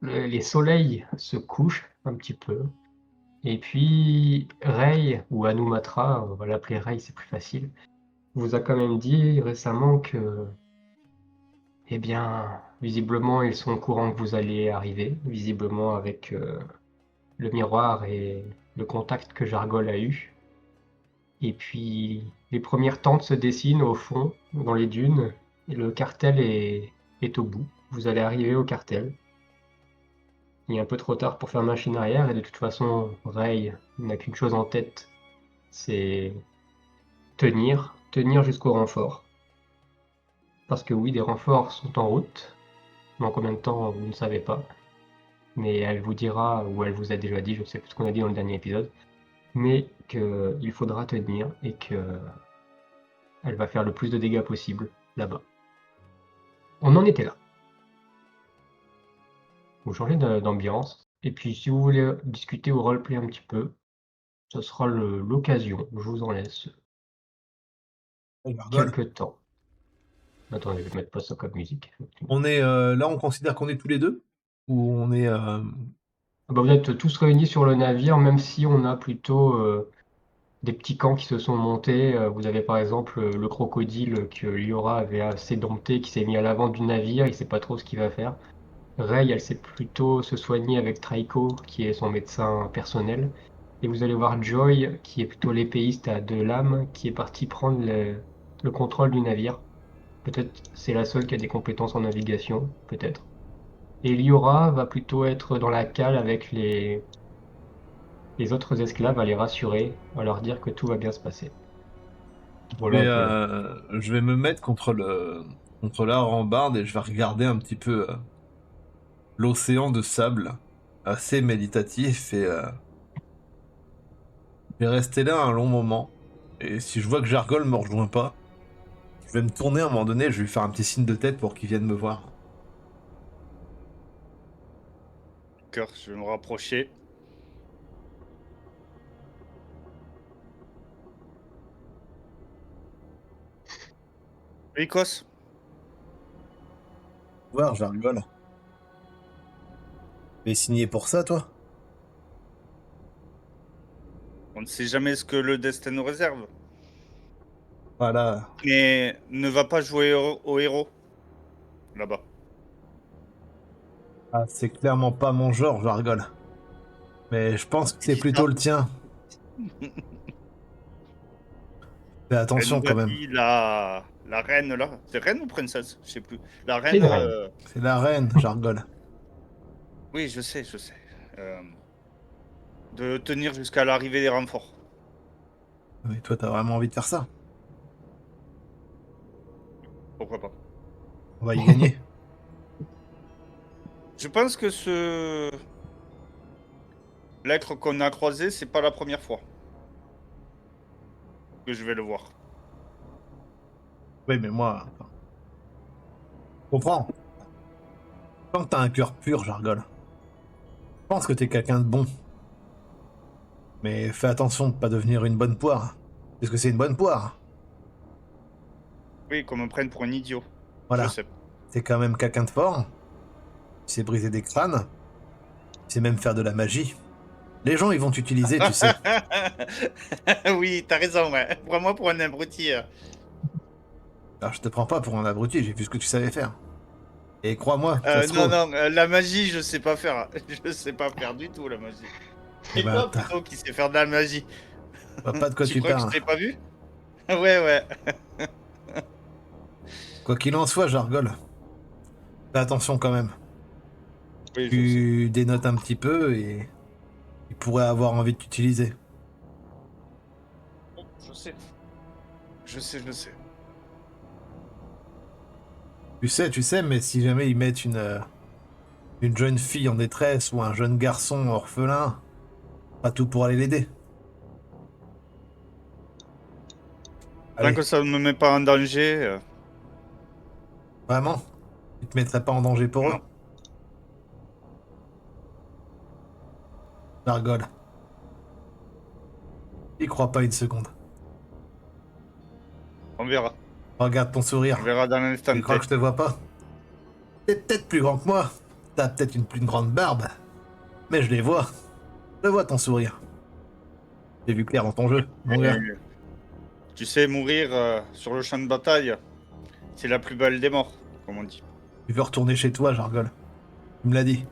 les soleils se couchent un petit peu et puis Rey ou Hanumatra, on va l'appeler Rey, c'est plus facile, vous a quand même dit récemment que, eh bien, visiblement, ils sont au courant que vous allez arriver, visiblement avec, le miroir et le contact que Jargol a eu. Et puis les premières tentes se dessinent au fond, dans les dunes, et le cartel est au bout. Vous allez arriver au cartel. Il est un peu trop tard pour faire machine arrière, et de toute façon, Rey n'a qu'une chose en tête, c'est tenir jusqu'au renfort. Parce que oui, des renforts sont en route. Dans combien de temps, vous ne savez pas. Mais elle vous dira, ou elle vous a déjà dit, je ne sais plus ce qu'on a dit dans le dernier épisode, mais qu'il faudra tenir et que elle va faire le plus de dégâts possible là-bas. On en était là. Vous changez d'ambiance. Et puis si vous voulez discuter ou roleplay un petit peu, ce sera l'occasion. Je vous en laisse Gargol. quelques temps. Attendez, je vais mettre pas ça comme musique. On est là, on considère qu'on est tous les deux? Ou on est Ah bah, vous êtes tous réunis sur le navire, même si on a plutôt des petits camps qui se sont montés. Vous avez par exemple le crocodile que Liora avait assez dompté, qui s'est mis à l'avant du navire, il sait pas trop ce qu'il va faire. Rey, elle sait plutôt se soigner avec Traiko, qui est son médecin personnel. Et vous allez voir Joy, qui est plutôt l'épéiste à deux lames, qui est partie prendre le contrôle du navire. Peut-être c'est la seule qui a des compétences en navigation, peut-être. Et Liora va plutôt être dans la cale avec les autres esclaves, à les rassurer, à leur dire que tout va bien se passer. Voilà un peu. je vais me mettre contre la rambarde et je vais regarder un petit peu l'océan de sable, assez méditatif et je vais rester là un long moment. Et si je vois que Jargol me rejoint pas, je vais me tourner à un moment donné, je vais lui faire un petit signe de tête pour qu'il vienne me voir. D'accord, je vais me rapprocher. Écosse, Voir Jargol. Tu es signé pour ça, toi? on ne sait jamais ce que le destin nous réserve. Voilà. Mais ne va pas jouer au héros, là-bas. Ah, c'est clairement pas mon genre, Jargol. Mais je pense que Qui c'est dit plutôt ça? le tien. Fais Elle attention nous quand a même. dit la reine, là. C'est reine ou princesse? Je sais plus. La C'est reine... une reine. C'est la reine, Jargol. Oui, je sais, je sais. Euh, de tenir jusqu'à l'arrivée des renforts. Mais toi, t'as vraiment envie de faire ça? Pourquoi pas? On va y gagner. Je pense que ce... L'être qu'on a croisé, c'est pas la première fois que je vais le voir. Oui, mais moi, enfin, comprends. Tant que t'as un cœur pur, Jargol. Je pense que t'es quelqu'un de bon. Mais fais attention de pas devenir une bonne poire. Parce que c'est une bonne poire. Oui, qu'on me prenne pour un idiot. Je Voilà. sais. T'es quand même quelqu'un de fort. Tu sais briser des crânes. Tu sais même faire de la magie. Les gens, ils vont t'utiliser, tu sais. Oui, t'as raison, ouais. Prends-moi pour un abruti. Alors, je te prends pas pour un abruti, j'ai vu ce que tu savais faire. Et crois-moi, ça se Non, trouve. non, la magie, je sais pas faire. Je sais pas faire du tout, la magie. Eh C'est ben, toi, plutôt, qui sais faire de la magie. je vois pas de quoi Tu tu crois que je parles. t'ai pas vu? Ouais, ouais. Quoi qu'il en soit, Jargol, fais attention quand même. Oui, je sais. Tu dénotes un petit peu et ils pourraient avoir envie de t'utiliser. Je sais. Je sais, je sais. Tu sais, mais si jamais ils mettent une jeune fille en détresse ou un jeune garçon orphelin, pas tout pour aller l'aider. Tant Allez, que ça ne me met pas en danger, vraiment? Tu te mettrais pas en danger pour eux? non. Jargol, y crois pas une seconde. On verra. Regarde ton On sourire. verra dans l'instant Tu crois T. que je te vois pas? T'es peut-être plus grand que moi, t'as peut-être une plus grande barbe, mais je les vois. Je vois ton sourire. J'ai vu clair dans ton jeu, mon Et gars. tu sais, mourir sur le champ de bataille, c'est la plus belle des morts, comme on dit. Tu veux retourner chez toi, Jargol. Tu me l'as dit.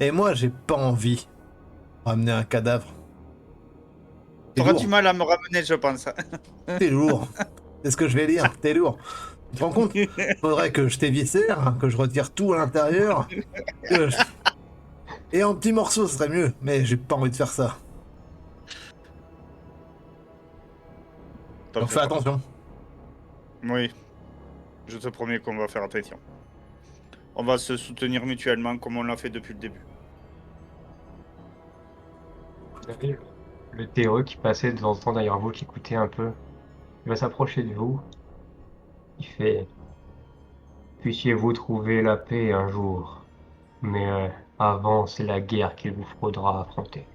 Et moi, j'ai pas envie de ramener un cadavre. T'es T'auras du lourd. mal à me ramener, je pense. T'es lourd. C'est ce que je vais dire. T'es lourd. Tu te rends compte? Faudrait que je t'éviscère, hein, que je retire tout à l'intérieur. que je- Et en petits morceaux, ce serait mieux. Mais j'ai pas envie de faire ça. T'en Donc fais fais pas. attention. Oui, je te promets qu'on va faire attention. On va se soutenir mutuellement comme on l'a fait depuis le début. Vous avez le terreux qui passait de temps en temps derrière vous, qui écoutait un peu. Il va s'approcher de vous. Il fait: puissiez-vous trouver la paix un jour, mais avant, c'est la guerre qu'il vous faudra affronter.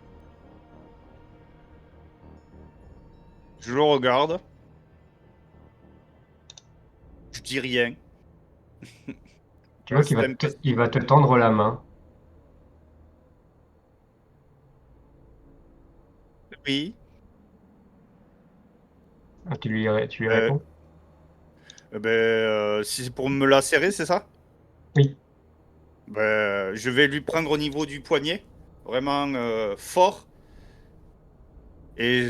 Je le regarde, je dis rien. Tu Je vois qu'il reste va il va impassible. te tendre la main. Oui. Ah, tu lui Euh, réponds? si c'est pour me la serrer, c'est ça? Oui. Je vais lui prendre au niveau du poignet, vraiment fort, et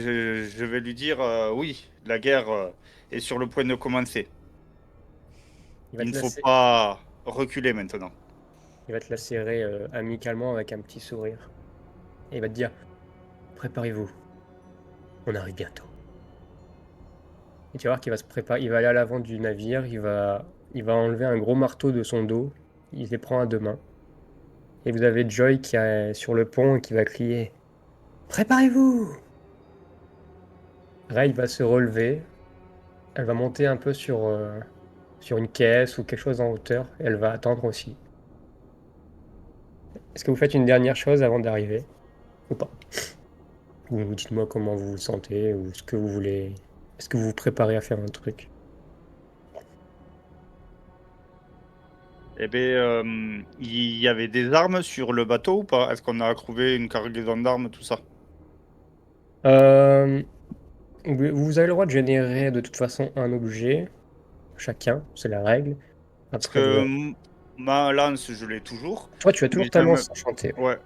je vais lui dire oui, la guerre est sur le point de commencer. Il va Il ne te faut lasser, pas reculer maintenant. il va te la serrer amicalement avec un petit sourire. Et il va te dire, préparez-vous, on arrive bientôt. Et tu vas voir qu'il va se préparer, il va aller à l'avant du navire, il va enlever un gros marteau de son dos, il les prend à deux mains. Et vous avez Joy qui est sur le pont et qui va crier, préparez-vous! Ray va se relever, elle va monter un peu sur une caisse ou quelque chose en hauteur, et elle va attendre aussi. Est-ce que vous faites une dernière chose avant d'arriver? Ou pas? Ou dites-moi comment vous vous sentez, ou ce que vous voulez. Est-ce que vous vous préparez à faire un truc? Eh bien, il y avait des armes sur le bateau ou pas? Est-ce qu'on a trouvé une cargaison d'armes, tout ça? Euh, vous avez le droit de générer de toute façon un objet, chacun, c'est la règle. Parce Après, que ma lance, je l'ai toujours, toi, tu as mais toujours ta lance enchantée. ouais.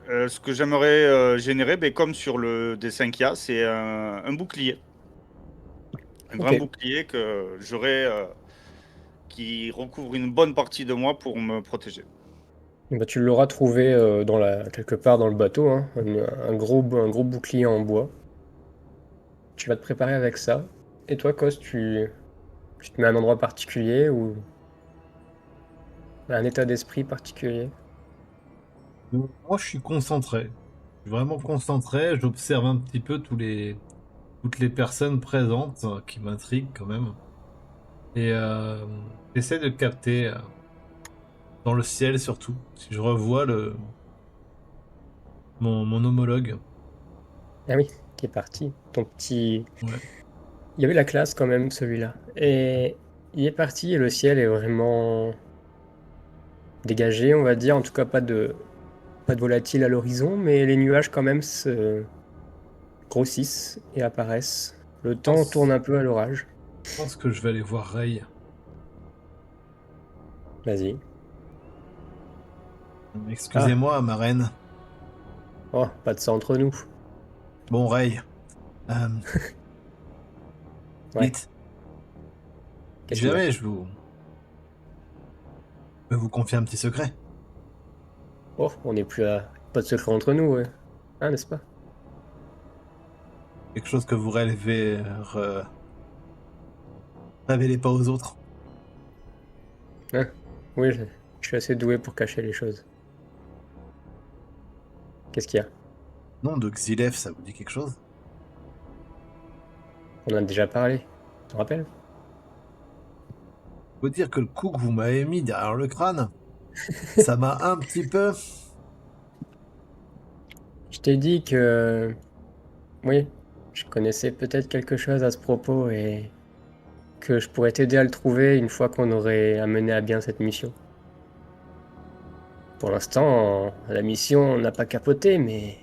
Ce que j'aimerais générer, comme sur le dessin qu'il y a, c'est un bouclier. Un grand Ok. bouclier que j'aurai, qui recouvre une bonne partie de moi pour me protéger. Bah, tu l'auras trouvé quelque part dans le bateau, hein, un gros bouclier en bois. Tu vas te préparer avec ça. Et toi, Cos, tu te mets à un endroit particulier ou un état d'esprit particulier? Moi, je suis concentré. Je suis vraiment concentré. J'observe un petit peu toutes les personnes présentes qui m'intriguent quand même. Et j'essaie de capter dans le ciel surtout. Si je revois mon homologue. Ah oui, qui est parti. Ton petit. Ouais. Il y avait la classe quand même, celui-là. Et il est parti et le ciel est vraiment dégagé, on va dire. En tout cas, pas de volatile à l'horizon, mais les nuages quand même se grossissent et apparaissent. Le temps tourne un peu à l'orage. Je pense que je vais aller voir Ray. Vas-y. Ah, Excusez-moi, ma reine. oh, pas de ça entre nous. Bon, Ray. Euh, Ouais, Dites, si qu'est-ce qu'il y a? jamais je peux vous confier un petit secret. Oh, on n'est plus à. Pas de secret entre nous, ouais. Hein, n'est-ce pas? Quelque chose que vous révélez pas aux autres. Hein? Oui, je suis assez doué pour cacher les choses. Qu'est-ce qu'il y a? Non, de Xilef, ça vous dit quelque chose? On en a déjà parlé. Tu te rappelles? Faut dire que le coup que vous m'avez mis derrière le crâne, ça m'a un petit peu. Je t'ai dit que. Oui, je connaissais peut-être quelque chose à ce propos et que je pourrais t'aider à le trouver une fois qu'on aurait amené à bien cette mission. Pour l'instant, la mission n'a pas capoté, mais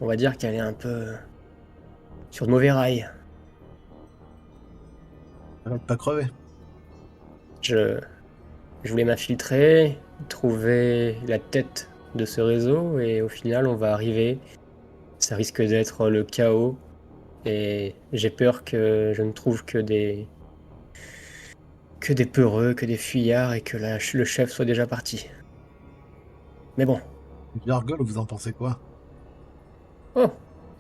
on va dire qu'elle est un peu sur de mauvais rails. Ça va pas crever. Je, je voulais m'infiltrer, trouver la tête de ce réseau, et au final, on va arriver. Ça risque d'être le chaos, et j'ai peur que je ne trouve que des peureux, que des fuyards, et que le chef soit déjà parti. Mais bon, Jargol, vous en pensez quoi? oh,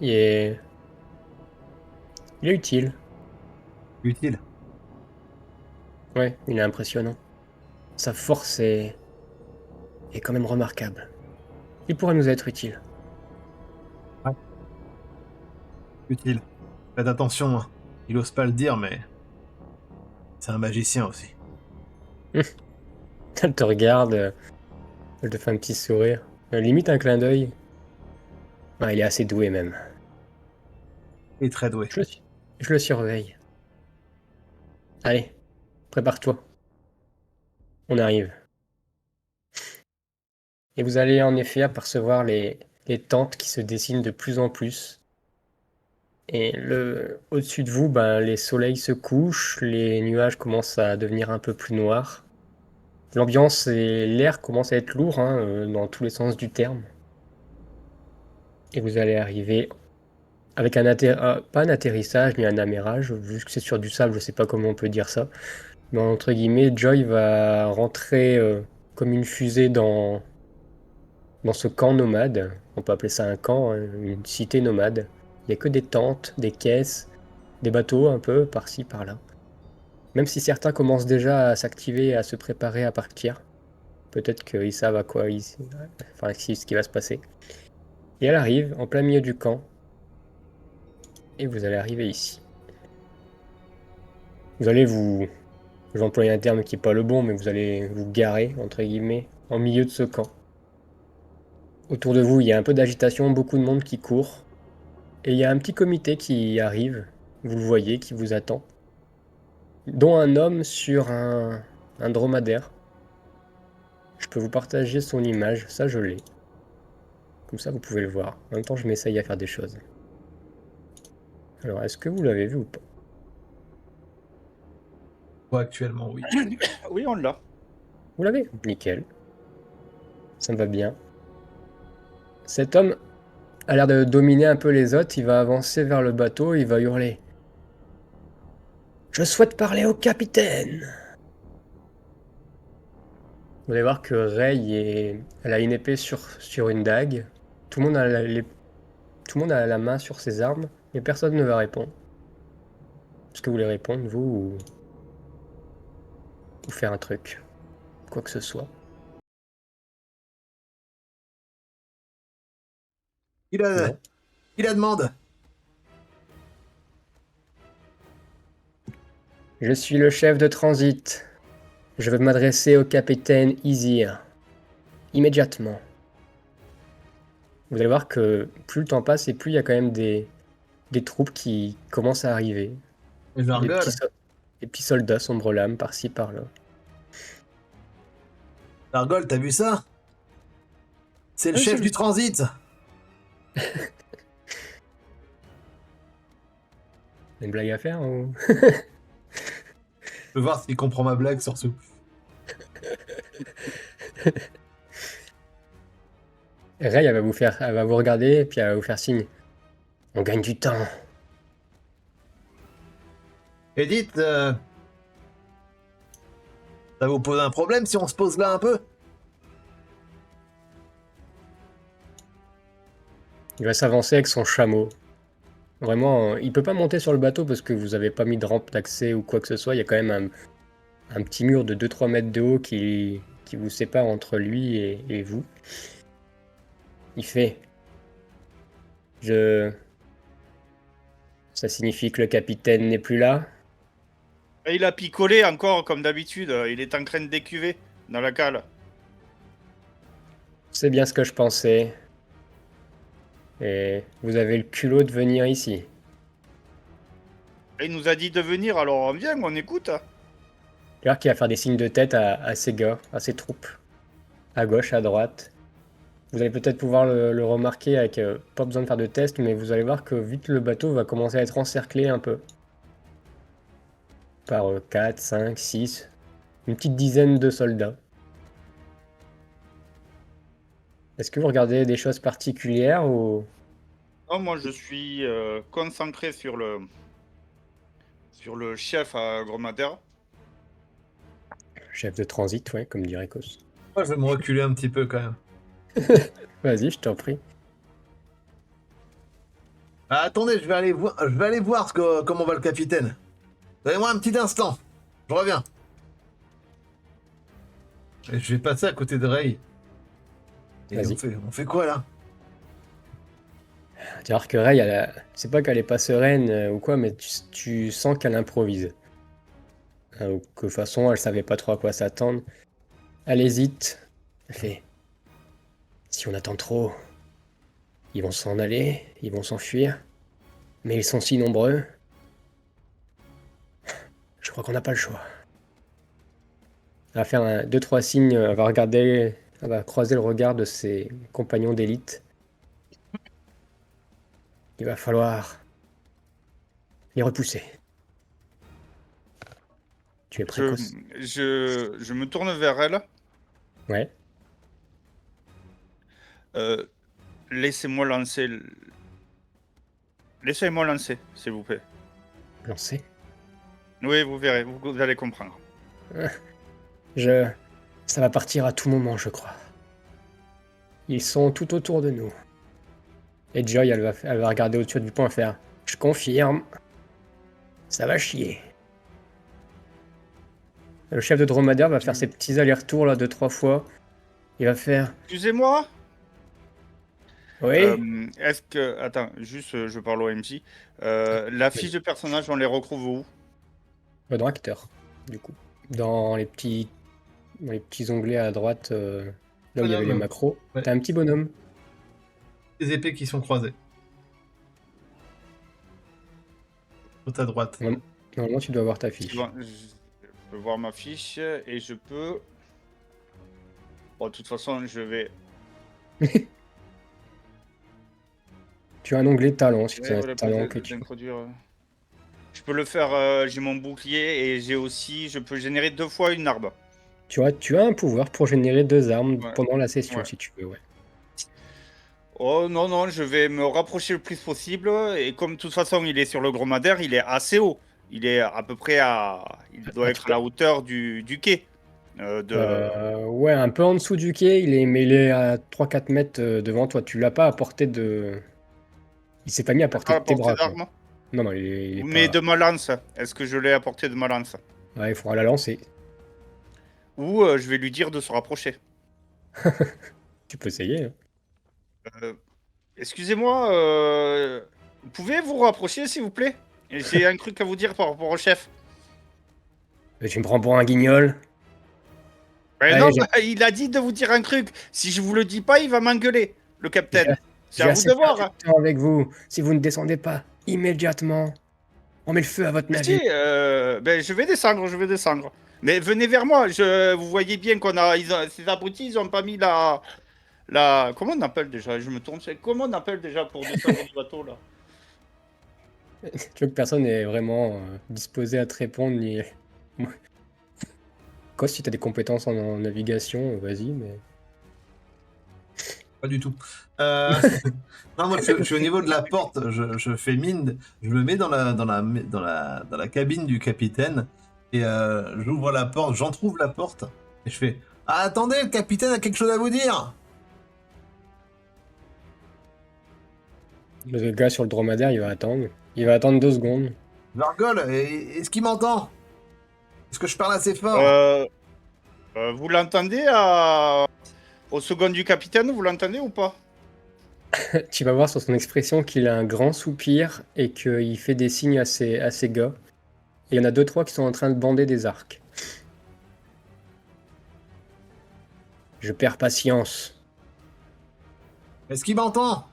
il est, il est utile. Utile. Ouais, il est impressionnant. Sa force est quand même remarquable. Il pourrait nous être utile. Utile. Faites attention, hein. Il ose pas le dire, mais c'est un magicien aussi. Elle te regarde, elle te fait un petit sourire. Limite un clin d'œil. Ah, il est assez doué même. Il est très doué. Je le surveille. Allez, prépare-toi. On arrive. Et vous allez en effet apercevoir les tentes qui se dessinent de plus en plus. Et au-dessus de vous, ben, les soleils se couchent, les nuages commencent à devenir un peu plus noirs. L'ambiance et l'air commencent à être lourds, hein, dans tous les sens du terme. Et vous allez arriver avec pas un atterrissage ni un amérage, vu que c'est sur du sable, je sais pas comment on peut dire ça. Mais entre guillemets, Joy va rentrer comme une fusée dans ce camp nomade. On peut appeler ça un camp, hein, une cité nomade. Il n'y a que des tentes, des caisses, des bateaux un peu par-ci, par-là. Même si certains commencent déjà à s'activer et à se préparer à partir. Peut-être qu'ils savent enfin, ce qui va se passer. Et elle arrive en plein milieu du camp. Et vous allez arriver ici. Vous allez je vais employer un terme qui n'est pas le bon, mais vous allez vous garer, entre guillemets, en milieu de ce camp. Autour de vous, il y a un peu d'agitation, beaucoup de monde qui court. Et il y a un petit comité qui arrive, vous le voyez, qui vous attend. Dont un homme sur un dromadaire. Je peux vous partager son image, ça je l'ai. Comme ça vous pouvez le voir. En même temps, je m'essaye à faire des choses. Alors, est-ce que vous l'avez vu ou pas? Moi, actuellement, oui. Oui, on l'a. Vous l'avez? Nickel. Ça me va bien. Cet homme a l'air de dominer un peu les autres. Il va avancer vers le bateau. Il va hurler. Je souhaite parler au capitaine. Vous allez voir que elle a une épée sur une dague. Tout le monde tout le monde a la main sur ses armes, mais personne ne va répondre. Est-ce que vous voulez répondre, vous, ou faire un truc? Quoi que ce soit. Il a Non. demande. Je suis le chef de transit. Je veux m'adresser au capitaine Izir. Immédiatement. Vous allez voir que plus le temps passe et plus il y a quand même des troupes qui commencent à arriver. Des Jargol, petits soldats sombre lame par-ci par-là. Jargol, t'as vu ça? C'est le Ah, chef c'est du transit. Une blague à faire ou... Je veux voir s'il comprend ma blague surtout. Rey, elle va vous regarder et puis elle va vous faire signe. On gagne du temps. Et dites, ça vous pose un problème si on se pose là un peu? Il va s'avancer avec son chameau. Vraiment, il peut pas monter sur le bateau parce que vous avez pas mis de rampe d'accès ou quoi que ce soit. Il y a quand même un petit mur de 2-3 mètres de haut qui vous sépare entre lui et vous. Il fait... Ça signifie que le capitaine n'est plus là? Et il a picolé encore, comme d'habitude. Il est en train de décuver dans la cale. C'est bien ce que je pensais. Et vous avez le culot de venir ici. Et il nous a dit de venir, alors on vient, on écoute. Alors qu'il va faire des signes de tête à ses gars, à ses troupes. à gauche, à droite. Vous allez peut-être pouvoir le remarquer avec pas besoin de faire de test, mais vous allez voir que vite le bateau va commencer à être encerclé un peu. Par 4, 5, 6, une petite dizaine de soldats. Est-ce que vous regardez des choses particulières ou... Non, moi, je suis concentré sur le chef à Gromadère. Chef de transit, ouais, comme dirait Kos. Moi, je vais me reculer un petit peu quand même. Vas-y, je t'en prie. Ah, attendez, je vais aller voir comment va le capitaine. Donnez-moi un petit instant. Je reviens. Et je vais passer à côté de Ray. Et Vas-y. on fait quoi là? Tu vas voir que Ray, c'est pas qu'elle est pas sereine ou quoi, mais tu sens qu'elle improvise. Ou que de toute façon, elle savait pas trop à quoi s'attendre. Elle hésite. Elle fait... Si on attend trop, ils vont s'en aller, ils vont s'enfuir. Mais ils sont si nombreux. Je crois qu'on n'a pas le choix. Elle va faire 2-3 signes, elle va regarder, elle va croiser le regard de ses compagnons d'élite. Il va falloir les repousser. Tu es précoce. Je me tourne vers elle. Ouais. Laissez-moi lancer. Laissez-moi lancer, s'il vous plaît. Lancer. Oui, vous verrez, vous allez comprendre. Ça va partir à tout moment, je crois. Ils sont tout autour de nous. Et Joy, elle va regarder au-dessus du pont et faire... Je confirme. Ça va chier. Le chef de dromadaire va faire ses petits allers-retours là 2-3 fois. Il va faire... Excusez-moi. Oui. Est-ce que... Attends, juste, je parle au MJ. La fiche de personnage, on les retrouve où? Dans acteur, du coup. Dans les petits onglets à droite, là où il y avait les macros, Ouais. t'as un petit bonhomme. Les épées qui sont croisées. Tout à droite. Normalement, tu dois avoir ta fiche. Je peux voir ma fiche et je peux... Bon, de toute façon, je vais... Tu as un onglet talent, si tu as voilà, un talent que tu... d'introduire. Je peux le faire, j'ai mon bouclier et j'ai aussi... Je peux générer 2 fois une arme. Tu as un pouvoir pour générer 2 armes Ouais. pendant la session, Ouais. si tu veux, ouais. Oh non, non, je vais me rapprocher le plus possible. Et comme de toute façon, il est sur le dromadaire, il est assez haut. Il est à peu près à... Il doit être à la hauteur du quai. Ouais, un peu en dessous du quai, mais il est à 3-4 mètres devant toi. Tu l'as pas à portée de... Il s'est pas mis à portée à de tes portée bras, quoi. d'arme. Non, il est Mais pas... de ma lance. Est-ce que je l'ai à portée de ma lance? Ouais, il faudra la lancer. Ou je vais lui dire de se rapprocher. Tu peux essayer, hein. Excusez-moi, vous pouvez vous rapprocher s'il vous plaît? J'ai un truc à vous dire par rapport au chef. Mais tu me prends pour un guignol. Mais Allez, non, j'ai- il a dit de vous dire un truc. Si je vous le dis pas, il va m'engueuler, le capitaine. C'est J'ai à vous assez de voir. perdu de temps avec vous. Si vous ne descendez pas immédiatement, on met le feu à votre navire. Si, ben, je vais descendre, je vais descendre. Mais venez vers moi. Vous voyez bien ces abrutis, ils ont pas mis comment on appelle déjà? Je me tourne. Comment on appelle déjà pour descendre du bateau là? Tu vois que personne n'est vraiment disposé à te répondre. Ni... Quoi, si tu as des compétences en navigation, vas-y, mais... Pas du tout. Non, moi, je suis au niveau de la porte. Je fais mine. Je me mets dans la cabine du capitaine et j'ouvre la porte. J'entrouvre la porte et je fais ah, attendez, le capitaine a quelque chose à vous dire. Le gars sur le dromadaire, il va attendre. Il va attendre 2 secondes. Je rigole. Est-ce qu'il m'entend? Est-ce que je parle assez fort? Vous l'entendez au second du capitaine, vous l'entendez ou pas? Tu vas voir sur son expression qu'il a un grand soupir et qu'il fait des signes à ses gars. Et il y en a 2-3 qui sont en train de bander des arcs. Je perds patience. Est-ce qu'il m'entend?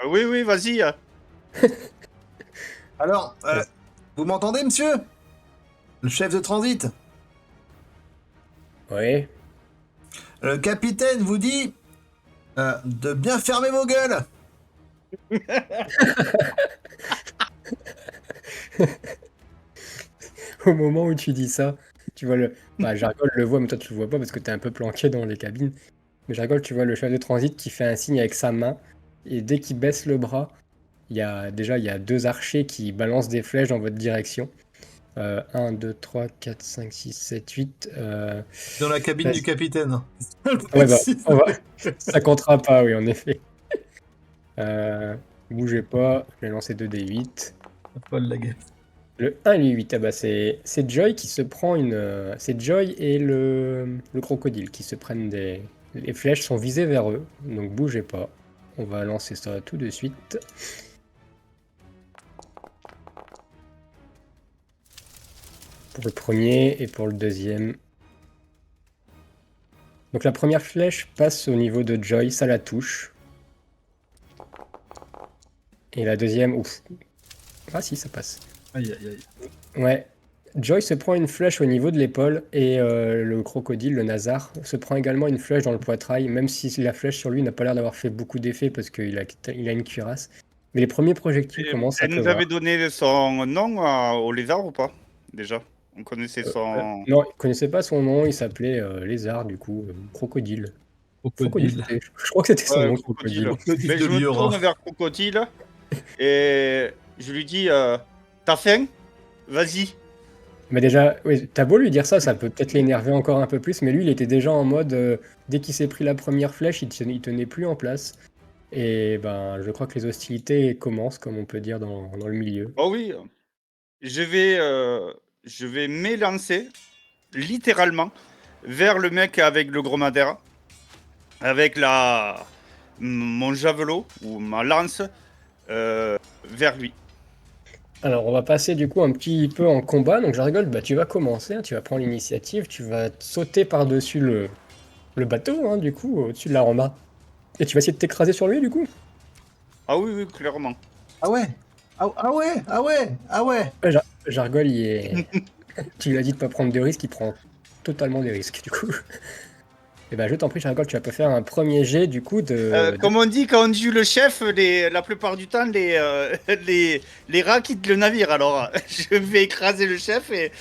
Oui, oui, vas-y. Alors, vous m'entendez, monsieur? Le chef de transit? Oui. Le capitaine vous dit de bien fermer vos gueules. Au moment où tu dis ça, tu vois le. Bah, Jargol le voit, mais toi tu le vois pas parce que t'es un peu planqué dans les cabines. Mais Jargol, tu vois le chef de transit qui fait un signe avec sa main. Et dès qu'il baisse le bras, il y a 2 archers qui balancent des flèches dans votre direction. 1, 2, 3, 4, 5, 6, 7, 8. Dans la cabine du capitaine. Ouais, bah, ça comptera pas, oui, en effet. Bougez pas, je vais lancer 2d8. Pas de la gueule. Le 1 et le 8, ah bah c'est Joy qui se prend une. C'est Joy et le crocodile qui se prennent des. Les flèches sont visées vers eux, donc bougez pas. On va lancer ça tout de suite. Pour le premier et pour le deuxième. Donc la première flèche passe au niveau de Joy, ça la touche. Et la deuxième, ouf. Ah si, ça passe. Aïe, aïe, aïe. Ouais. Joy se prend une flèche au niveau de l'épaule et le crocodile, le Nazar, se prend également une flèche dans le poitrail, même si la flèche sur lui n'a pas l'air d'avoir fait beaucoup d'effet parce qu'il a une cuirasse. Mais les premiers projectiles commencent à Elle nous pleuvoir. avait donné son nom au lézard ou pas? Déjà, on connaissait son. Non, il connaissait pas son nom, il s'appelait Lézard du coup, crocodile. Crocodile. Je crois que c'était son Ouais, nom, crocodile. crocodile. Mais de je me Liora. tourne vers Crocodile et je lui dis t'as faim? Vas-y. Mais déjà, oui, t'as beau lui dire ça, ça peut peut-être l'énerver encore un peu plus, mais lui, il était déjà en mode, dès qu'il s'est pris la première flèche, il tenait plus en place. Et ben, je crois que les hostilités commencent, comme on peut dire dans le milieu. Oh oui, je vais m'élancer littéralement vers le mec avec le dromadaire, avec mon javelot ou ma lance vers lui. Alors, on va passer du coup un petit peu en combat. Donc, je rigole, bah, tu vas commencer, hein, tu vas prendre l'initiative, tu vas sauter par-dessus le bateau, hein, du coup, au-dessus de la rama. Et tu vas essayer de t'écraser sur lui, du coup. Ah oui, oui, clairement. Ah ouais. Ah ouais. Ah ouais. Ah ouais. Jargol, il est. Tu lui as dit de pas prendre de risques, il prend totalement des risques, du coup. Et ben, je t'en prie, Jargol, tu vas pas faire un premier jet, du coup, Comme on dit, quand on tue le chef, la plupart du temps, les rats quittent le navire. Alors, je vais écraser le chef et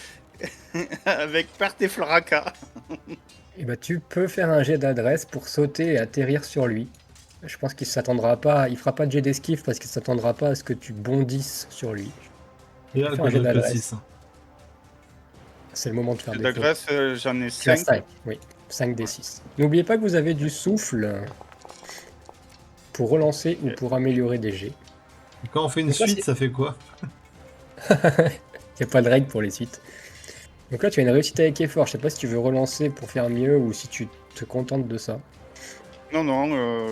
avec perte et fracas. Et bah, tu peux faire un jet d'adresse pour sauter et atterrir sur lui. Je pense qu'il s'attendra pas, il fera pas de jet d'esquive parce qu'il s'attendra pas à ce que tu bondisses sur lui. Et là, Fais quoi, un jet que d'adresse. 6. C'est le moment de faire des La fautes. graisse, j'en ai Tu as 5. 5, oui. 5 des 6. N'oubliez pas que vous avez du souffle pour relancer ou pour améliorer des jets. Quand on fait une Donc là, suite, ça fait quoi? Il n'y a pas de règle pour les suites. Donc là, tu as une réussite avec effort. Je sais pas si tu veux relancer pour faire mieux ou si tu te contentes de ça. Non, non.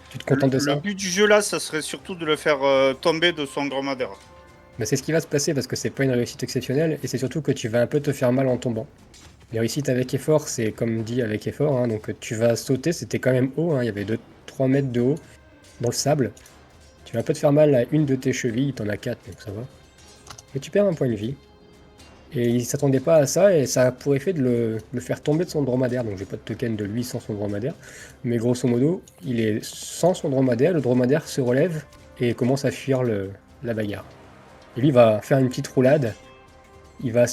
Tu te contentes de Le ça? but du jeu là, ça serait surtout de le faire tomber de son dromadaire. Mais c'est ce qui va se passer parce que c'est pas une réussite exceptionnelle et c'est surtout que tu vas un peu te faire mal en tombant. Les réussites avec effort, c'est comme dit avec effort, hein, donc tu vas sauter, c'était quand même haut, hein, il y avait 3 mètres de haut dans le sable. Tu vas un peu te faire mal à une de tes chevilles, t'en as 4 donc ça va. Mais tu perds un point de vie. Et il s'attendait pas à ça et ça a pour effet de le faire tomber de son dromadaire, donc j'ai pas de token de lui sans son dromadaire. Mais grosso modo, il est sans son dromadaire, le dromadaire se relève et commence à fuir la bagarre. Et lui va faire une petite roulade, il va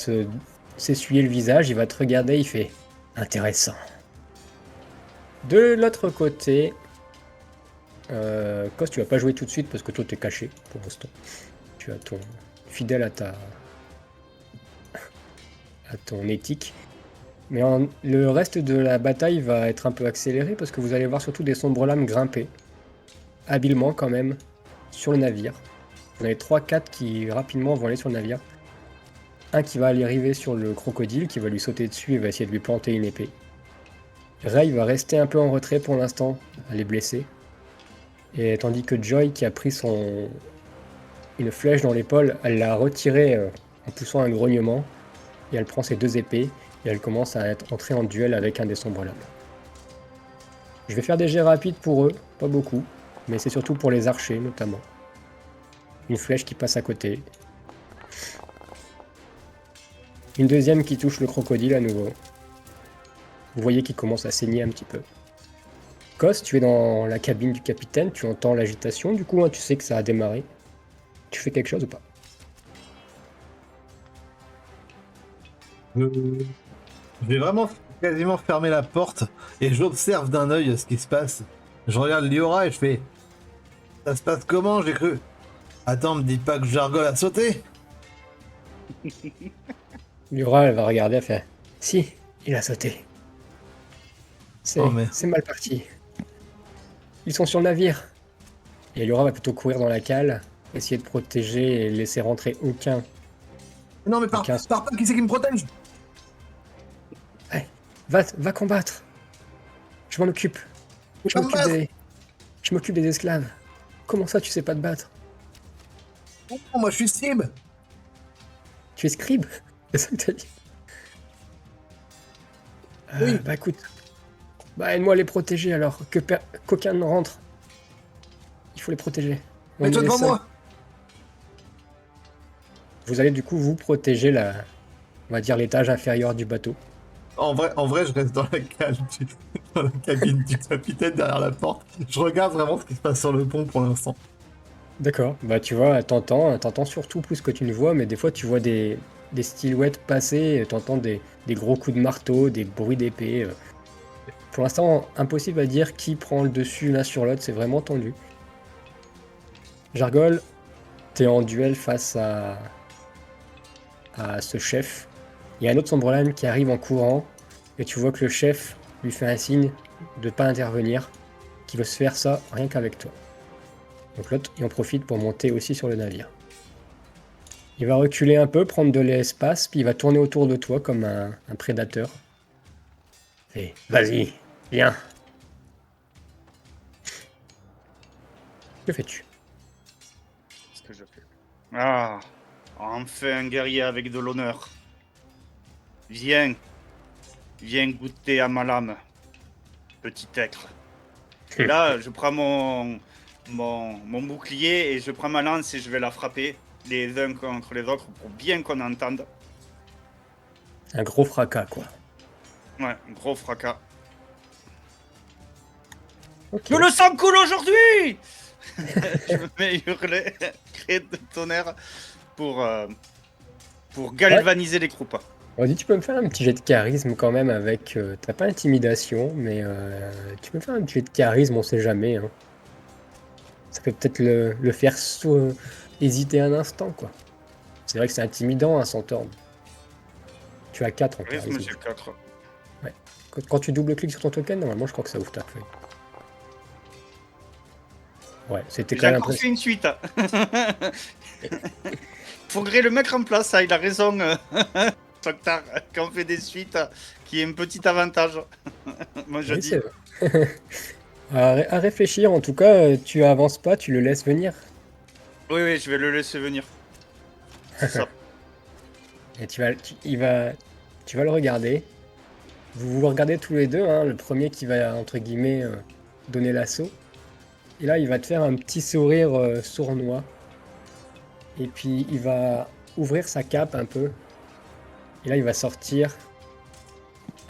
s'essuyer le visage, il va te regarder, il fait « Intéressant ». De l'autre côté, Cos, tu vas pas jouer tout de suite parce que toi t'es caché pour l'instant. Tu as ton fidèle à ton éthique. Mais le reste de la bataille va être un peu accéléré parce que vous allez voir surtout des sombres lames grimper, habilement quand même, sur le navire. Vous en avez 3-4 qui rapidement vont aller sur le navire. Un qui va aller arriver sur le crocodile, qui va lui sauter dessus et va essayer de lui planter une épée. Ray va rester un peu en retrait pour l'instant, elle est blessée. Et tandis que Joy, qui a pris une flèche dans l'épaule, elle l'a retirée en poussant un grognement. Et elle prend ses 2 épées et elle commence à entrer en duel avec un des sombres lames. Je vais faire des jets rapides pour eux, pas beaucoup, mais c'est surtout pour les archers notamment. Une flèche qui passe à côté. Une deuxième qui touche le crocodile à nouveau. Vous voyez qu'il commence à saigner un petit peu. Cos, tu es dans la cabine du capitaine, tu entends l'agitation, du coup, hein, tu sais que ça a démarré. Tu fais quelque chose ou pas? Je vais vraiment quasiment fermer la porte et j'observe d'un œil ce qui se passe. Je regarde Liora et je fais... Ça se passe comment? J'ai cru... Attends, me dis pas que Jargol a sauté? Liora, elle va regarder, elle fait « Si, il a sauté. Oh, mais... C'est mal parti. Ils sont sur le navire. » Et Liora va plutôt courir dans la cale, essayer de protéger et laisser rentrer aucun. Non mais pars pas, qui c'est qui me protège? Hey, va combattre. Je m'en occupe. Je m'occupe des esclaves. Comment ça, tu sais pas te battre? Oh, moi je suis scribe. Tu es scribe? C'est ça que t'as dit? Oui. Bah écoute. Bah aide-moi à les protéger alors. Qu'aucun ne rentre. Il faut les protéger. Mets-toi devant moi. Vous allez du coup vous protéger on va dire l'étage inférieur du bateau. En vrai, je reste dans dans la cabine du capitaine derrière la porte. Je regarde vraiment ce qui se passe sur le pont pour l'instant. D'accord. Bah tu vois, t'entends surtout plus que tu ne vois, mais des fois tu vois des silhouettes passer, t'entends des gros coups de marteau, des bruits d'épée. Pour l'instant, impossible à dire qui prend le dessus l'un sur l'autre, c'est vraiment tendu. Jargol, t'es en duel face à ce chef. Il y a un autre Sombrelime qui arrive en courant, et tu vois que le chef lui fait un signe de pas intervenir, qu'il veut se faire ça rien qu'avec toi. Donc l'autre, il en profite pour monter aussi sur le navire. Il va reculer un peu, prendre de l'espace, puis il va tourner autour de toi comme un prédateur. Et vas-y, viens. Que fais-tu? Qu'est-ce que je fais? Ah, enfin un guerrier avec de l'honneur. Viens goûter à ma lame, petit être. Et là, je prends mon bouclier et je prends ma lance et je vais la frapper les uns contre les autres pour bien qu'on entende. Un gros fracas, quoi. Ouais, un gros fracas. Ok. Que le sang coule aujourd'hui. Je me mets à hurler, cri de tonnerre pour galvaniser les groupes. Vas-y, tu peux me faire un petit jet de charisme quand même avec... t'as pas intimidation, mais tu peux me faire un petit jet de charisme, on sait jamais. Hein. Ça peut peut-être le faire hésiter un instant, quoi. C'est vrai que c'est intimidant, un centaure. Tu as 4 en charisme. J'ai 4. Ouais. Quand tu double-cliques sur ton token, normalement, je crois que ça ouvre ta feuille. Ouais, c'était quand J'ai même encore fait une suite. Faudrait le mettre en place, ça, il a raison. Choctar, quand on fait des suites, qui est un petit avantage. Moi, je Oui, dis. c'est vrai. À réfléchir, en tout cas, tu avances pas, tu le laisses venir. Oui, je vais le laisser venir. C'est ça. Et tu vas le regarder. Vous vous regardez tous les deux, hein, le premier qui va, entre guillemets, donner l'assaut. Et là, il va te faire un petit sourire sournois. Et puis, il va ouvrir sa cape un peu. Et là, il va sortir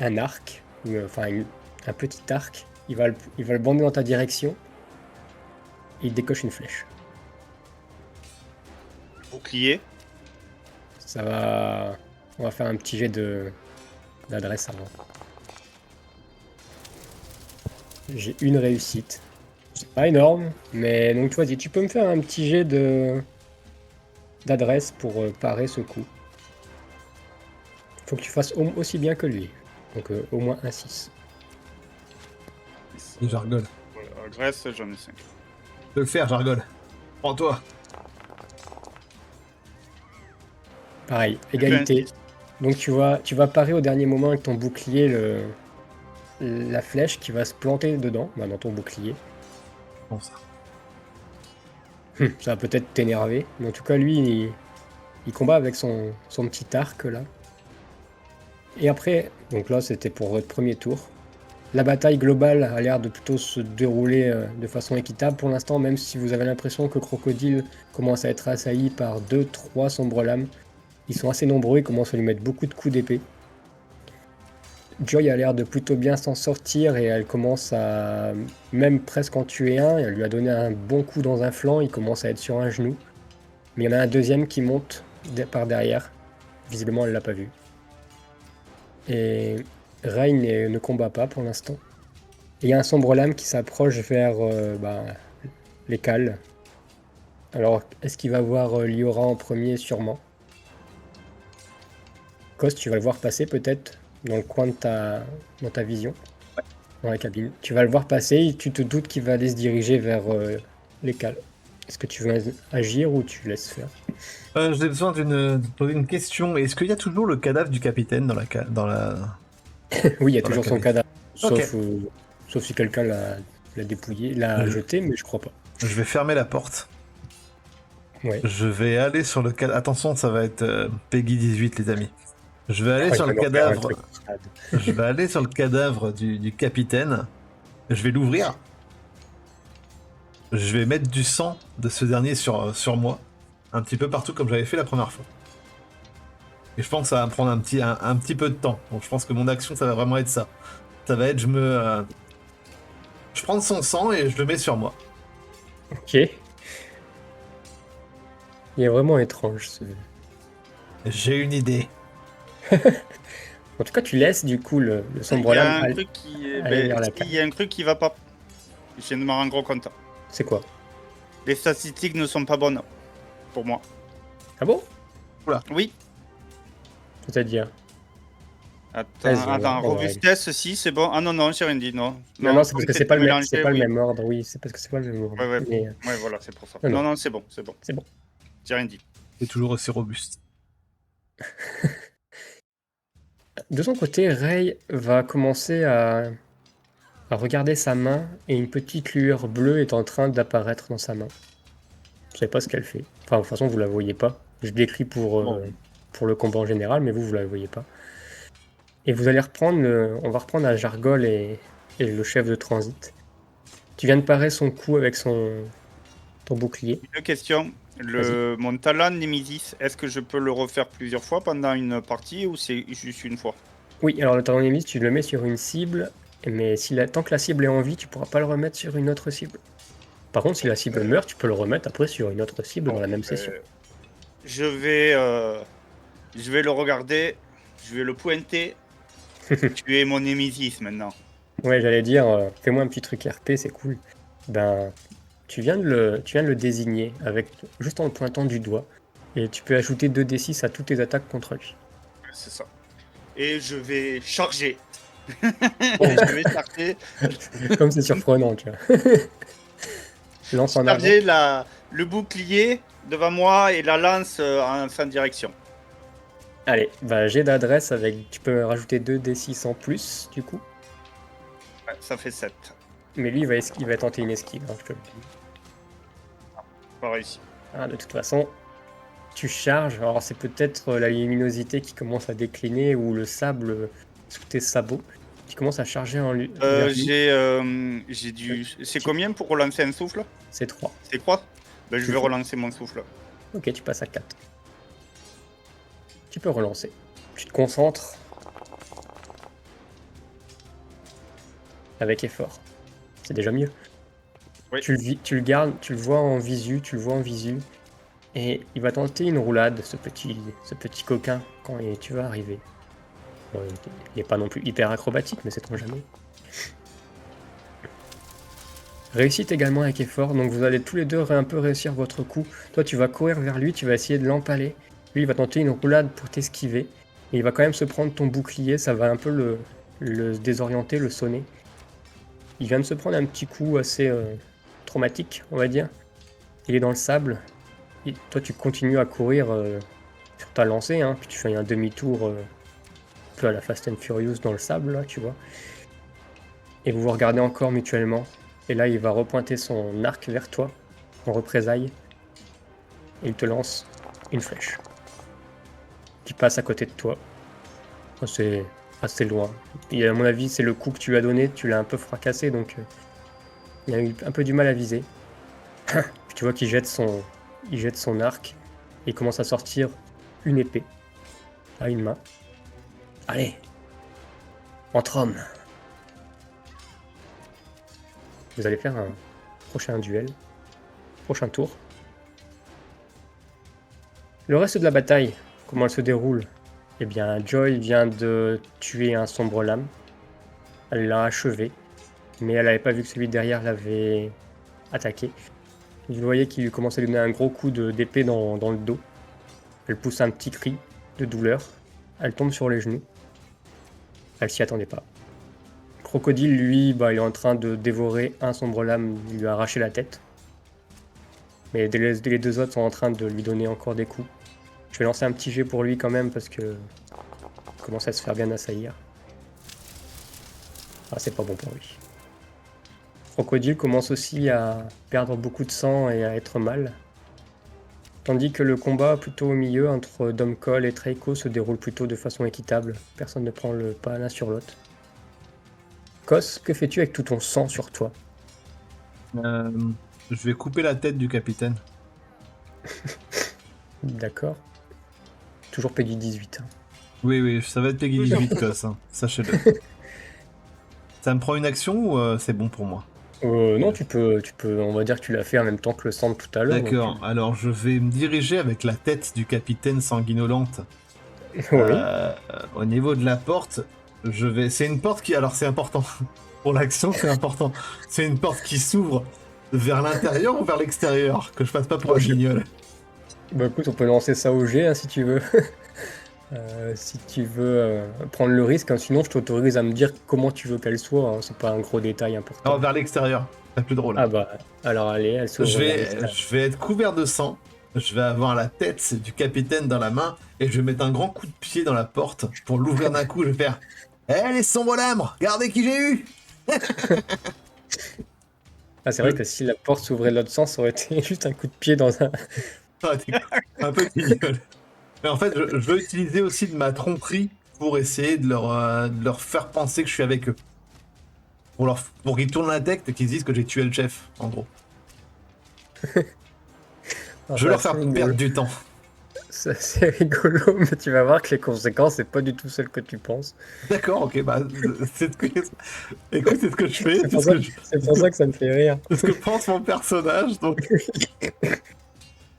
un arc, un petit arc. Il va le bander dans ta direction. Et il décoche une flèche. Bouclier. Ça va... On va faire un petit jet d'adresse avant. J'ai une réussite. C'est pas énorme, mais donc vas-y, tu peux me faire un petit jet d'adresse pour parer ce coup. Faut que tu fasses aussi bien que lui. Donc au moins un 6. Et Jargol. Adresse, j'en ai 5. De le faire, Jargol. Prends-toi. Pareil, égalité. Donc tu vas parer au dernier moment avec ton bouclier la flèche qui va se planter dedans, dans ton bouclier. Bon, ça. Ça va peut-être t'énerver, mais en tout cas lui il combat avec son petit arc là. Et après, donc là c'était pour votre premier tour. La bataille globale a l'air de plutôt se dérouler de façon équitable pour l'instant, même si vous avez l'impression que Crocodile commence à être assailli par 2-3 sombres lames. Ils sont assez nombreux, ils commencent à lui mettre beaucoup de coups d'épée. Joy a l'air de plutôt bien s'en sortir et elle commence à même presque en tuer un. Elle lui a donné un bon coup dans un flanc, il commence à être sur un genou. Mais il y en a un deuxième qui monte par derrière. Visiblement, elle l'a pas vu. Et Rain ne combat pas pour l'instant. Et il y a un sombre lame qui s'approche vers les cales. Alors, est-ce qu'il va voir Liora en premier? Sûrement. Cost, tu vas le voir passer peut-être dans le coin de dans ta vision, dans la cabine. Tu vas le voir passer et tu te doutes qu'il va aller se diriger vers les cales. Est-ce que tu veux agir ou tu laisses faire? J'ai besoin de poser une question. Est-ce qu'il y a toujours le cadavre du capitaine dans la... Oui, il y a Dans la toujours son cabine. cadavre. Ok. Sauf si quelqu'un l'a dépouillé, l'a Mhm. jeté, mais je crois pas. Je vais fermer la porte. Ouais. Je vais aller sur le cadavre. Attention, ça va être Peggy 18, les amis. Je vais aller Oh, sur il le va nous faire un cadavre. truc crade. Je vais aller sur le cadavre du capitaine. Je vais l'ouvrir. Je vais mettre du sang de ce dernier sur moi. Un petit peu partout comme j'avais fait la première fois. Et je pense que ça va me prendre un petit peu de temps. Donc je pense que mon action, ça va vraiment être ça. Ça va être, je prends son sang et je le mets sur moi. Ok. Il est vraiment étrange. J'ai une idée. En tout cas, tu laisses du coup le Il sombre y a lame un truc qui est... aller vers la il cale. y a un truc qui va pas. Je viens de me rendre compte. C'est quoi? Les statistiques ne sont pas bonnes pour moi. Ah bon? Oui. C'est-à-dire? Attends, Vas-y, on va robustesse, si, c'est bon. Ah non, non, j'ai rien dit, non. Non, c'est parce que c'est pas, mélangé, c'est pas oui. le même ordre. Oui, c'est parce que c'est pas le même ordre. Ouais, ouais. Mais, Ouais, voilà, c'est pour ça. Non, Non, non. non, c'est bon, c'est bon. C'est bon. J'ai rien dit. C'est toujours aussi robuste. De son côté, Ray va commencer à regarder sa main et une petite lueur bleue est en train d'apparaître dans sa main. Je sais pas ce qu'elle fait. Enfin, de toute façon, vous la voyez pas. Je décris pour le combat en général, mais vous la voyez pas. Et vous allez reprendre, on va reprendre la Jargol et le chef de transit. Tu viens de parer son coup avec ton bouclier. Une question. Mon talent Nemesis, est-ce que je peux le refaire plusieurs fois pendant une partie ou c'est juste une fois? Oui, alors le talon Nemesis, tu le mets sur une cible, mais tant que la cible est en vie, tu pourras pas le remettre sur une autre cible. Par contre, si la cible meurt, tu peux le remettre après sur une autre cible dans la même session. Je vais le regarder, je vais le pointer. Tu es mon Nemesis maintenant. Ouais, j'allais dire, fais-moi un petit truc RP, c'est cool. Ben, tu viens de le désigner juste en le pointant du doigt, et tu peux ajouter 2d6 à toutes tes attaques contre lui. C'est ça. Et je vais charger. Je vais charger. Comme c'est surprenant, tu vois. Lance en avant. Charger le bouclier devant moi et la lance en fin de direction. Allez, bah jet d'adresse avec. Tu peux rajouter 2d6 en plus, du coup. Ouais, ça fait 7. Mais lui, il va tenter une esquive, hein, je te le dis. Pas réussi. Ah, de toute façon, tu charges. Alors, c'est peut-être la luminosité qui commence à décliner ou le sable sous tes sabots qui commence à charger en lui. J'ai du. C'est combien pour relancer un souffle? C'est 3. C'est 3? Ben, je C'est vais tout. relancer mon souffle. Ok, tu passes à 4. Tu peux relancer. Tu te concentres. Avec effort. C'est déjà mieux. Oui. Tu le gardes, tu le vois en visu, et il va tenter une roulade, ce petit coquin, quand tu vas arriver. Bon, il n'est pas non plus hyper acrobatique, mais c'est trop jamais. Réussite également avec effort, donc vous allez tous les deux un peu réussir votre coup. Toi, tu vas courir vers lui, tu vas essayer de l'empaler. Lui, il va tenter une roulade pour t'esquiver. Et il va quand même se prendre ton bouclier, ça va un peu le désorienter, le sonner. Il vient de se prendre un petit coup assez traumatique, on va dire. Il est dans le sable. Et toi, tu continues à courir sur ta lancée, hein, puis tu fais un demi-tour un peu à la Fast and Furious dans le sable, là, tu vois. Et vous vous regardez encore mutuellement. Et là, il va repointer son arc vers toi, en représailles. Et il te lance une flèche. Qui passe à côté de toi. C'est assez loin. Et à mon avis, c'est le coup que tu lui as donné, tu l'as un peu fracassé, donc il a eu un peu du mal à viser. Puis tu vois qu'il jette son arc, et il commence à sortir une épée, à une main. Allez! Entre hommes. Vous allez faire un prochain duel. Prochain tour. Le reste de la bataille, comment elle se déroule? Eh bien, Joy vient de tuer un sombre lame. Elle l'a achevé, mais elle n'avait pas vu que celui derrière l'avait attaqué. Vous voyez qu'il commence à lui donner un gros coup d'épée dans le dos. Elle pousse un petit cri de douleur. Elle tombe sur les genoux. Elle s'y attendait pas. Crocodile, lui, il est en train de dévorer un sombre lame. Il lui a arraché la tête. Mais les deux autres sont en train de lui donner encore des coups. Je vais lancer un petit jet pour lui quand même parce que il commence à se faire bien assaillir. Ah, c'est pas bon pour lui. Crocodile commence aussi à perdre beaucoup de sang et à être mal. Tandis que le combat plutôt au milieu entre Domcol et Treiko se déroule plutôt de façon équitable. Personne ne prend le pas l'un sur l'autre. Kos, que fais-tu avec tout ton sang sur toi? Je vais couper la tête du capitaine. D'accord. Toujours Peggy 18. Oui, ça va être Peggy 18, Cos, hein, sachez-le. Ça me prend une action ou c'est bon pour moi? Non, tu peux, on va dire que tu l'as fait en même temps que le sang de tout à l'heure. D'accord, alors je vais me diriger avec la tête du capitaine sanguinolente Oui. au niveau de la porte. C'est une porte qui... Alors c'est important. Pour l'action, c'est important. C'est une porte qui s'ouvre vers l'intérieur ou vers l'extérieur? Que je passe pas pour un guignol. Bah écoute, on peut lancer ça au jet hein, si tu veux. Si tu veux prendre le risque, hein, sinon je t'autorise à me dire comment tu veux qu'elle soit, hein, c'est pas un gros détail important. Non, vers l'extérieur, c'est plus drôle. Ah bah, alors allez, elle s'ouvre Je vers l'extérieur. vais être couvert de sang, je vais avoir la tête du capitaine dans la main, et je vais mettre un grand coup de pied dans la porte pour l'ouvrir d'un coup, je vais faire « Eh les sombres lames, regardez qui j'ai eu !» Ah c'est vrai que si la porte s'ouvrait de l'autre sens, ça aurait été juste un coup de pied dans un... Ça aurait été un peu guignol. Mais en fait, je veux utiliser aussi de ma tromperie pour essayer de leur faire penser que je suis avec eux. Pour qu'ils tournent la tête et qu'ils se disent que j'ai tué le chef, en gros. Je veux leur faire perdre du temps. C'est rigolo, mais tu vas voir que les conséquences, c'est pas du tout celles que tu penses. D'accord, ok, bah, c'est ce que... Écoute, c'est ce que je fais. C'est pour ça que ça me fait rire. C'est ce que pense mon personnage, donc...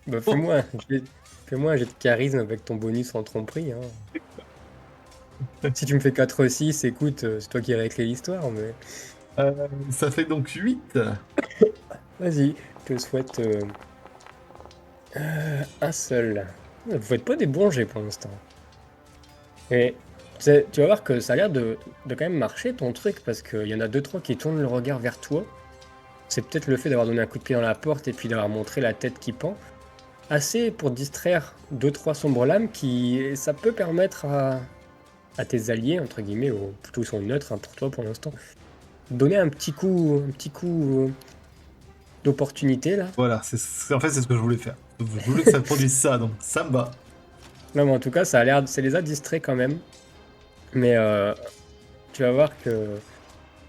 Bah fais-moi un jet de charisme avec ton bonus en tromperie. Hein. Si tu me fais 4-6, écoute, c'est toi qui réécris l'histoire, mais... ça fait donc 8. Vas-y, je te souhaite un seul. Vous faites pas des bons jets pour l'instant. Et tu vas voir que ça a l'air de quand même marcher ton truc, parce qu'il y en a 2-3 qui tournent le regard vers toi. C'est peut-être le fait d'avoir donné un coup de pied dans la porte et puis d'avoir montré la tête qui pend. Assez pour distraire 2-3 sombres lames qui... Ça peut permettre à tes alliés, entre guillemets, ou plutôt ils sont neutres hein, pour toi pour l'instant, donner un petit coup d'opportunité là. Voilà, en fait c'est ce que je voulais faire. Je voulais que ça produise ça, donc ça me va. Non mais en tout cas ça les a distraits quand même. Mais tu vas voir que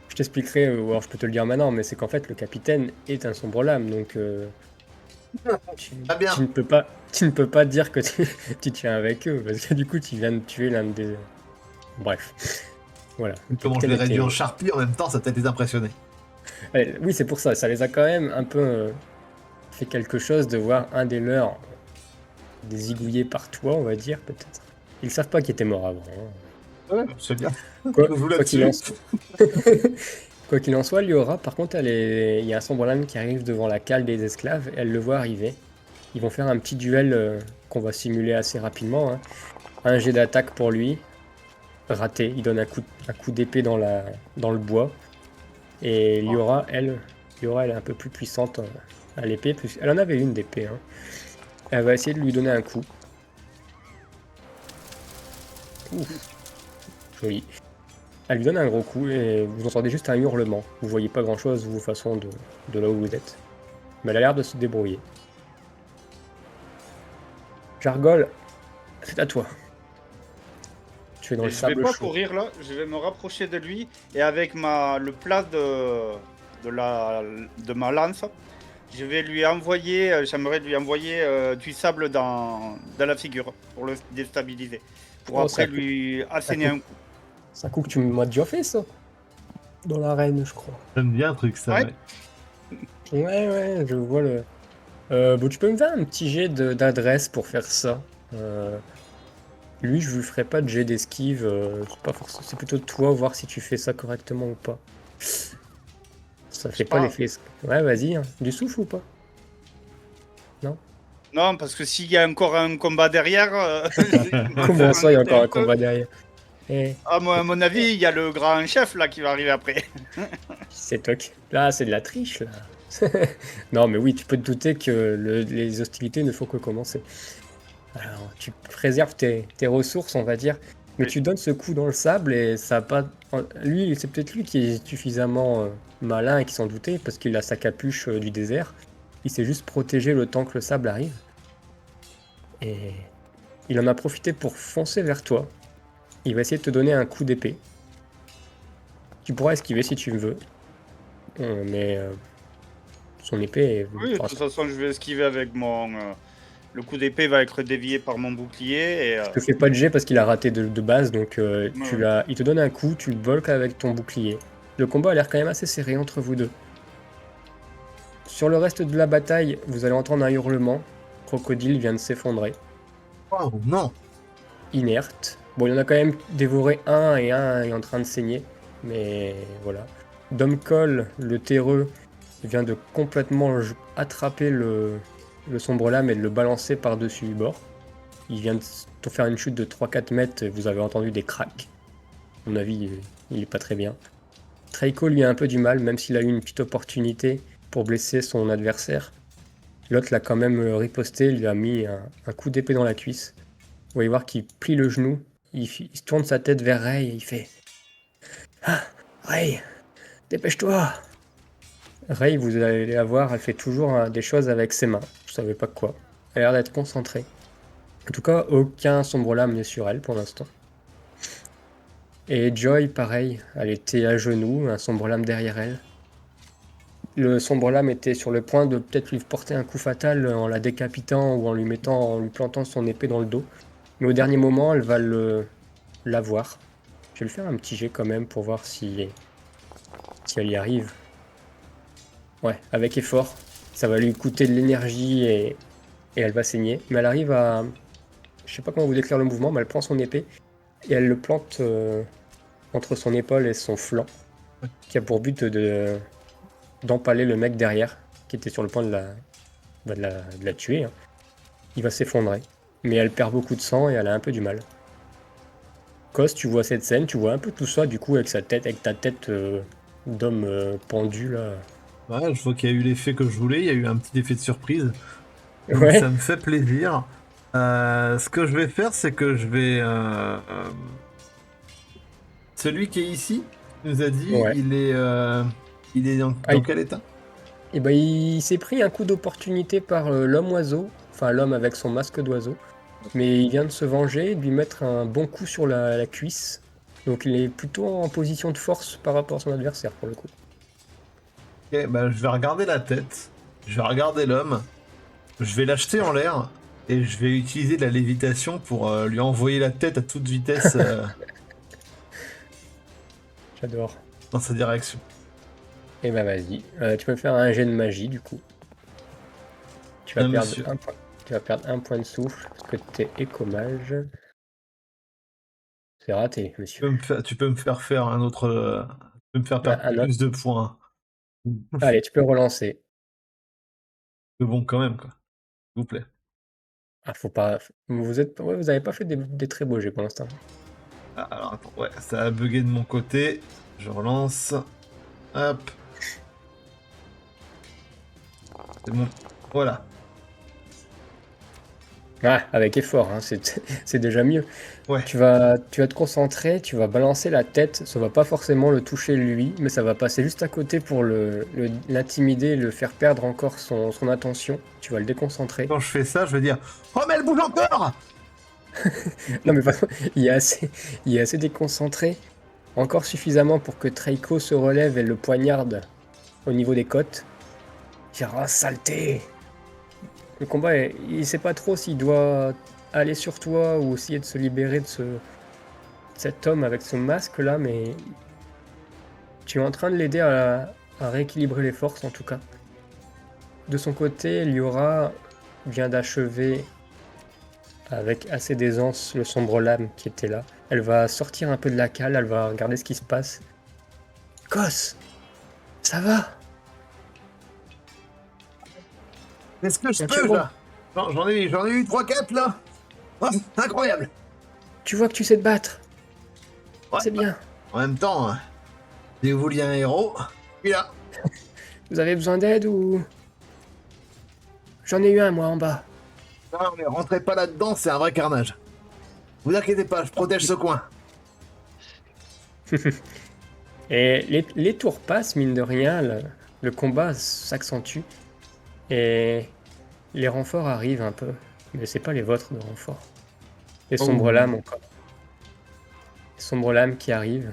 je t'expliquerai, ou alors je peux te le dire maintenant, mais c'est qu'en fait le capitaine est un sombre lame, donc Très bien. tu ne peux pas dire que tu tiens avec eux, parce que du coup tu viens de tuer l'un des... Bref, voilà. Comment je les réduis en charpie en même temps, ça peut-être les impressionner. Oui c'est pour ça, ça les a quand même un peu fait quelque chose de voir un des leurs désigouillé par toi, on va dire peut-être. Ils savent pas qu'il était mort avant. Hein. Ouais, c'est bien. Quoi qu'il en soit, Liora, par contre, il y a un sombre lame qui arrive devant la cale des esclaves, elle le voit arriver. Ils vont faire un petit duel qu'on va simuler assez rapidement. Hein. Un jet d'attaque pour lui, raté, il donne un coup d'épée dans le bois. Et Liora, elle est un peu plus puissante à l'épée, elle en avait une d'épée. Hein. Elle va essayer de lui donner un coup. Ouf. Joli. Elle lui donne un gros coup et vous entendez juste un hurlement. Vous voyez pas grand chose, vous, façon de là où vous êtes. Mais elle a l'air de se débrouiller. Jargol, c'est à toi. Tu es dans le sable chaud. Je vais pas courir là, je vais me rapprocher de lui et avec le plat de ma lance, je vais lui envoyer, j'aimerais lui envoyer du sable dans la figure pour le déstabiliser. Pour après lui asséner un coup. C'est un coup que tu m'as déjà fait, ça. Dans l'arène, je crois. J'aime bien un truc, ça. Ouais. Ouais. Ouais, je vois le... bon, tu peux me faire un petit jet d'adresse pour faire ça. Lui, je lui ferai pas de jet d'esquive. C'est pas forcément... C'est plutôt de toi, voir si tu fais ça correctement ou pas. Ça fait pas pas. l'effet... Ouais, vas-y. Hein. Du souffle ou pas? Non, parce que s'il y a encore un combat derrière. Comment ça, il y a encore un combat derrière? Eh, À mon avis, il y a le grand chef là qui va arriver après. c'est toi qui... Là, c'est de la triche, là. Non, mais oui, tu peux te douter que les hostilités ne font que commencer. Alors, tu préserves tes ressources, on va dire, mais Oui. tu donnes ce coup dans le sable et ça a pas... Lui, c'est peut-être lui qui est suffisamment malin et qui s'en doutait parce qu'il a sa capuche du désert. Il s'est juste protégé le temps que le sable arrive. Et il en a profité pour foncer vers toi. Il va essayer de te donner un coup d'épée. Tu pourras esquiver si tu veux. Mais son épée est... Oui, de enfin, toute façon, je vais esquiver avec mon. Le coup d'épée va être dévié par mon bouclier et. je te fais pas de jet parce qu'il a raté de base, donc Ouais. il te donne un coup, tu le bloques avec ton bouclier. Le combat a l'air quand même assez serré entre vous deux. Sur le reste de la bataille, vous allez entendre un hurlement. Crocodile vient de s'effondrer, Oh non. inerte. Bon, il y en a quand même dévoré un est en train de saigner, mais voilà. Domcol, le terreux, vient de complètement attraper le sombre lame et de le balancer par-dessus le bord. Il vient de te faire une chute de 3-4 mètres et vous avez entendu des cracks. À mon avis, il est pas très bien. Traiko lui a un peu du mal, même s'il a eu une petite opportunité pour blesser son adversaire. L'autre l'a quand même riposté, lui a mis un coup d'épée dans la cuisse. Vous voyez voir qu'il plie le genou, il se tourne sa tête vers Ray et il fait « Ah, Ray, dépêche-toi !» Ray, vous allez la voir, elle fait toujours des choses avec ses mains. Je savais pas quoi. Elle a l'air d'être concentrée. En tout cas, aucun sombre lame n'est sur elle pour l'instant. Et Joy, pareil, elle était à genoux, un sombre lame derrière elle. Le sombre lame était sur le point de peut-être lui porter un coup fatal en la décapitant ou en lui plantant son épée dans le dos. Mais au dernier moment, elle va l'avoir. Je vais lui faire un petit jet quand même pour voir si elle y arrive. Ouais, avec effort. Ça va lui coûter de l'énergie et elle va saigner. Mais elle arrive à... Je sais pas comment vous décrire le mouvement, mais elle prend son épée et elle le plante entre son épaule et son flanc, qui a pour but d'empaler le mec derrière, qui était sur le point de la tuer. Hein. Il va s'effondrer. Mais elle perd beaucoup de sang et elle a un peu du mal. Cos, tu vois cette scène, tu vois un peu tout ça, du coup, avec ta tête d'homme pendu, là. Ouais, je vois qu'il y a eu l'effet que je voulais, il y a eu un petit effet de surprise. Donc Ouais. ça me fait plaisir. Ce que je vais faire, c'est que je vais... Celui qui est ici, tu nous a dit, Ouais. il est dans quel état? Et ben, il s'est pris un coup d'opportunité par l'homme oiseau, enfin l'homme avec son masque d'oiseau. Mais il vient de se venger et de lui mettre un bon coup sur la cuisse. Donc il est plutôt en position de force par rapport à son adversaire pour le coup. Ok, bah, je vais regarder la tête, je vais regarder l'homme, je vais l'acheter en l'air et je vais utiliser de la lévitation pour lui envoyer la tête à toute vitesse J'adore. dans sa direction. Et ben vas-y, tu peux me faire un jet de magie du coup. Tu vas perdre Monsieur. un point. Tu vas perdre un point de souffle parce que t'es écomage. C'est raté, monsieur. Tu peux me faire un autre... tu peux me faire perdre Un autre. plus de points. Allez, tu peux relancer. Mais bon, quand même, quoi. S'il vous plaît. Ah, faut pas. Vous avez pas fait des très beaux jets pour l'instant. Ah, alors, attends, ouais, ça a bugué de mon côté. Je relance. Hop. C'est bon. Voilà. Ah, avec effort, hein, c'est déjà mieux. Ouais. Tu vas te concentrer, tu vas balancer la tête, ça va pas forcément le toucher lui, mais ça va passer juste à côté pour l'intimider, le faire perdre encore son attention. Tu vas le déconcentrer. Quand je fais ça, je vais dire oh, mais elle bouge encore. Non mais pardon, il est assez déconcentré, encore suffisamment pour que Traiko se relève et le poignarde au niveau des côtes. Il dit, ah, saleté! Le combat, il sait pas trop s'il doit aller sur toi ou essayer de se libérer de cet homme avec son masque là, mais tu es en train de l'aider à rééquilibrer les forces en tout cas. De son côté, Liora vient d'achever avec assez d'aisance le sombre lame qui était là. Elle va sortir un peu de la cale, elle va regarder ce qui se passe. Cos, ça va? Est-ce que je Tiens, tu peux, vois. là? J'en ai eu 3-4, là. Oh, incroyable. Tu vois que tu sais te battre. Ouais. C'est bien. En même temps, si vous vouliez un héros, il est là. Vous avez besoin d'aide ou... J'en ai eu un moi en bas. Non, mais rentrez pas là-dedans, c'est un vrai carnage. Vous inquiétez pas, je protège ce coin. Et les tours passent, mine de rien, le combat s'accentue. Et les renforts arrivent un peu. Mais c'est pas les vôtres de renforts. Les sombres lames encore. Les sombres lames qui arrivent.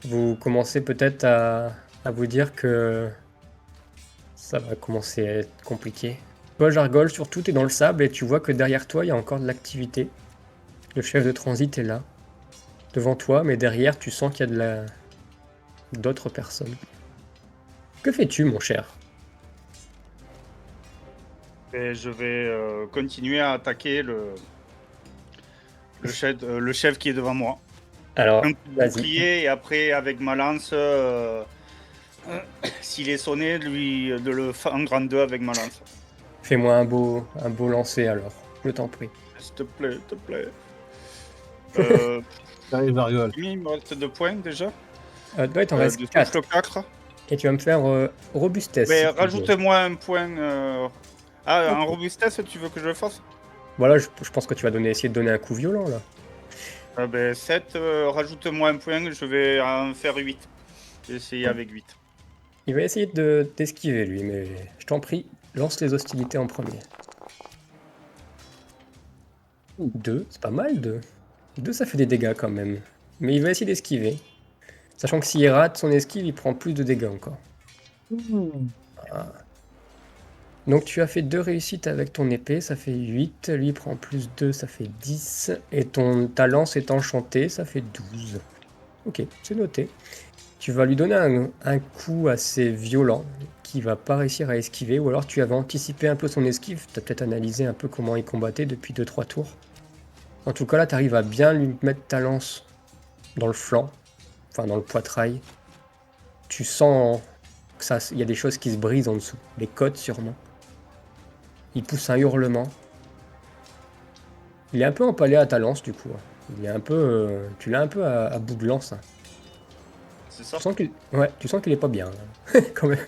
Vous commencez peut-être à vous dire que ça va commencer à être compliqué. Toi, Jargol, surtout, t'es dans le sable et tu vois que derrière toi, il y a encore de l'activité. Le chef de transit est là, devant toi, mais derrière, tu sens qu'il y a d'autres personnes. Que fais-tu, mon cher? Et je vais continuer à attaquer le chef qui est devant moi. Alors, Un coup de vas-y. bouclier et après, avec ma lance, s'il est sonné, de le fendre en deux avec ma lance. Fais-moi un beau lancer alors, je t'en prie. S'il te plaît, s'il te plaît. J'arrive, Jargol. Il me reste 2 points déjà. Ouais, t'en restes De 4. touche 4. Et tu vas me faire robustesse. Mais si tu veux. rajoute-moi un point. En robustesse, tu veux que je le fasse? Voilà, je pense que tu vas essayer de donner un coup violent là. 7, rajoute-moi un point, je vais en faire 8. J'ai essayé avec 8. Il va essayer d'esquiver lui, mais je t'en prie, lance les hostilités en premier. 2, c'est pas mal 2. 2 ça fait des dégâts quand même. Mais il va essayer d'esquiver. Sachant que s'il rate son esquive, il prend plus de dégâts encore. Ah. Donc tu as fait 2 réussites avec ton épée, ça fait 8. Lui il prend plus 2, ça fait 10. Et ta lance est enchantée, ça fait 12. Ok, c'est noté. Tu vas lui donner un coup assez violent qui va pas réussir à esquiver, ou alors tu avais anticipé un peu son esquive, tu as peut-être analysé un peu comment il combattait depuis 2-3 tours. En tout cas là, tu arrives à bien lui mettre ta lance dans le flanc, enfin dans le poitrail. Tu sens qu'il y a des choses qui se brisent en dessous, les côtes sûrement. Il pousse un hurlement. Il est un peu empalé à ta lance du coup. Il est un peu, tu l'as un peu à bout de lance. C'est ça? Tu sens qu'il est pas bien, quand même.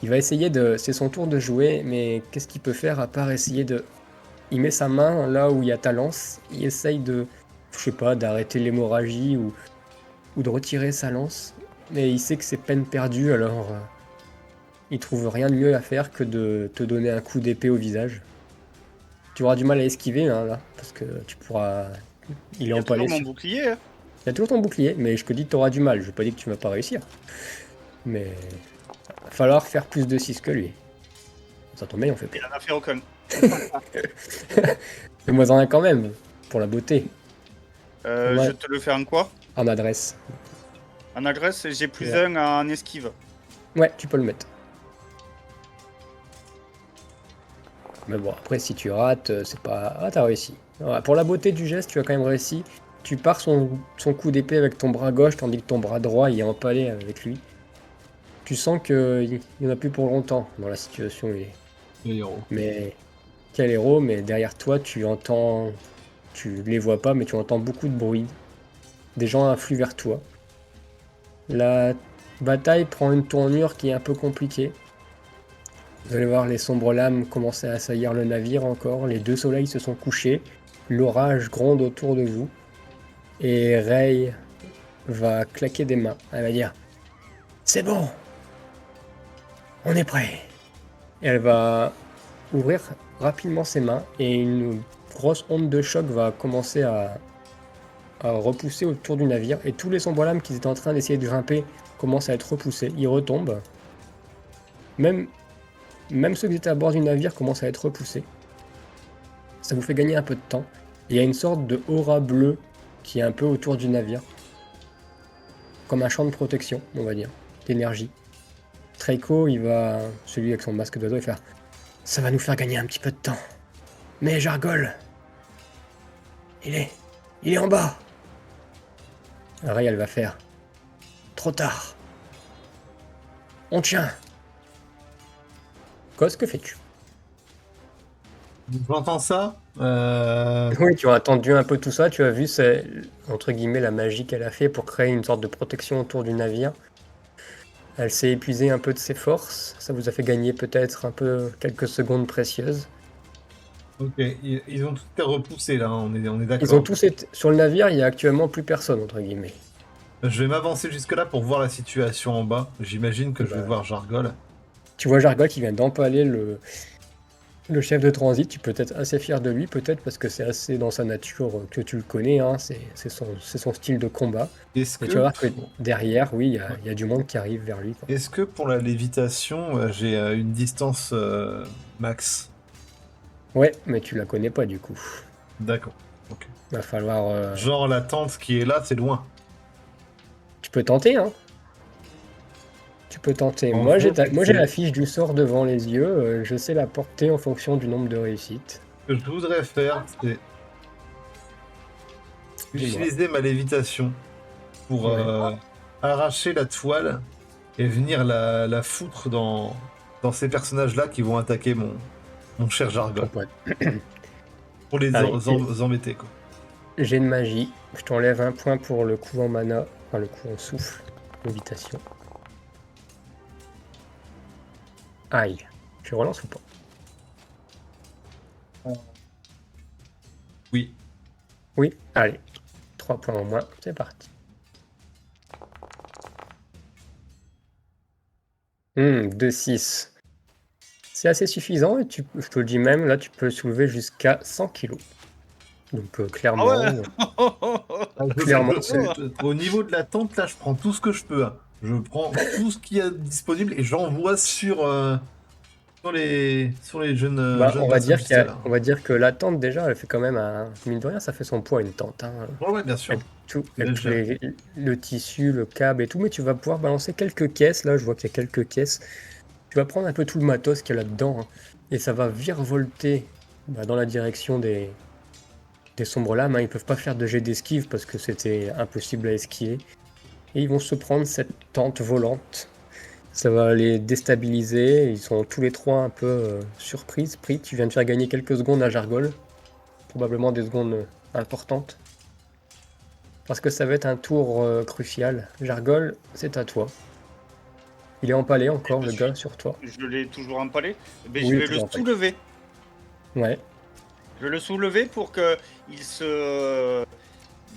Il va essayer c'est son tour de jouer, mais qu'est-ce qu'il peut faire à part essayer de... Il met sa main là où il y a ta lance, il essaye je sais pas, d'arrêter l'hémorragie ou de retirer sa lance, mais il sait que c'est peine perdue, alors il trouve rien de mieux à faire que de te donner un coup d'épée au visage. Tu auras du mal à esquiver, hein, là, parce que tu pourras... Il est empalé. Il y a toujours mon bouclier. Hein. Il y a toujours ton bouclier, mais je te dis que tu auras du mal. Je ne pas dire que tu vas pas réussir. Mais il va falloir faire plus de 6 que lui. Ça tombe bien, on fait Il pas. en a fait aucun. Fais-moi en un quand même, pour la beauté. Ouais. Je te le fais en quoi? En adresse. En adresse, j'ai plus Ouais. 1 en esquive. Ouais, tu peux le mettre. Mais bon, après, si tu rates, c'est pas... Ah, t'as réussi. Ouais, pour la beauté du geste, tu as quand même réussi. Tu pars son coup d'épée avec ton bras gauche, tandis que ton bras droit, il est empalé avec lui. Tu sens qu'il n'y en a plus pour longtemps dans la situation. Le héros. Mais quel héros, mais derrière toi, tu entends... Tu les vois pas, mais tu entends beaucoup de bruit. Des gens affluent vers toi. La bataille prend une tournure qui est un peu compliquée. Vous allez voir les sombres lames commencer à assaillir le navire encore. Les 2 soleils se sont couchés. L'orage gronde autour de vous. Et Rey va claquer des mains. Elle va dire « C'est bon, on est prêt !» Et elle va ouvrir rapidement ses mains et une grosse onde de choc va commencer à repousser autour du navire. Et tous les sombres lames qui étaient en train d'essayer de grimper commencent à être repoussés. Ils retombent. Même ceux qui étaient à bord du navire commencent à être repoussés. Ça vous fait gagner un peu de temps. Et il y a une sorte de aura bleue qui est un peu autour du navire. Comme un champ de protection, on va dire, d'énergie. Treiko, celui avec son masque d'oiseau, il va faire « Ça va nous faire gagner un petit peu de temps. Mais Jargol, il est en bas !» Ray, elle va faire « Trop tard. On tient. » Cos, que fais-tu? J'entends ça. Oui, tu as entendu un peu tout ça, tu as vu, c'est entre guillemets la magie qu'elle a fait pour créer une sorte de protection autour du navire. Elle s'est épuisée un peu de ses forces, ça vous a fait gagner peut-être un peu quelques secondes précieuses. Ok, ils ont tout été repoussés là, on est d'accord. Ils ont tous été... Sur le navire, il y a actuellement plus personne, entre guillemets. Je vais m'avancer jusque là pour voir la situation en bas. J'imagine que je vais voir Jargol. Tu vois Jargol qui vient d'empaler le chef de transit, tu peux être assez fier de lui, peut-être parce que c'est assez dans sa nature que tu le connais, hein, c'est son style de combat. Et tu vas voir que derrière, oui, il y a du monde qui arrive vers lui. Est-ce que pour la lévitation, j'ai une distance max? Ouais, mais tu la connais pas du coup. D'accord. Ok. Va falloir... Genre la tente qui est là, c'est loin. Tu peux tenter, hein. Tu peux tenter. Moi, j'ai la fiche du sort devant les yeux. Je sais la porter en fonction du nombre de réussites. Ce que je voudrais faire, c'est utiliser ma lévitation pour arracher la toile et venir la foutre dans ces personnages-là qui vont attaquer mon cher Jargol. Pour les embêter, quoi. J'ai une magie. Je t'enlève un point pour le coup en mana. Enfin, le coup en souffle. Lévitation. Aïe. Je relance ou pas? Oui. Oui, allez. 3 points en moins, c'est parti. 2-6. C'est assez suffisant et je te le dis même, là tu peux soulever jusqu'à 100 kg. Donc clairement... clairement au niveau de la tente, là je prends tout ce que je peux. Hein. Je prends tout ce qu'il y a disponible et j'envoie sur les jeunes. On va dire que la tente déjà, elle fait quand même mine de rien, ça fait son poids une tente. Hein. Ouais, bien sûr. Le tissu, le câble et tout, mais tu vas pouvoir balancer quelques caisses. Là, je vois qu'il y a quelques caisses. Tu vas prendre un peu tout le matos qu'il y a là-dedans hein, et ça va virevolter dans la direction des sombres lames. Hein. Ils peuvent pas faire de jet d'esquive parce que c'était impossible à esquiver. Et ils vont se prendre cette tente volante. Ça va les déstabiliser. Ils sont tous les trois un peu surpris. Tu viens de faire gagner quelques secondes à Jargol. Probablement des secondes importantes. Parce que ça va être un tour crucial. Jargol, c'est à toi. Il est empalé encore, le gars, sur toi. Je l'ai toujours empalé. Mais oui, je vais le soulever. Ouais. Je vais le soulever pour que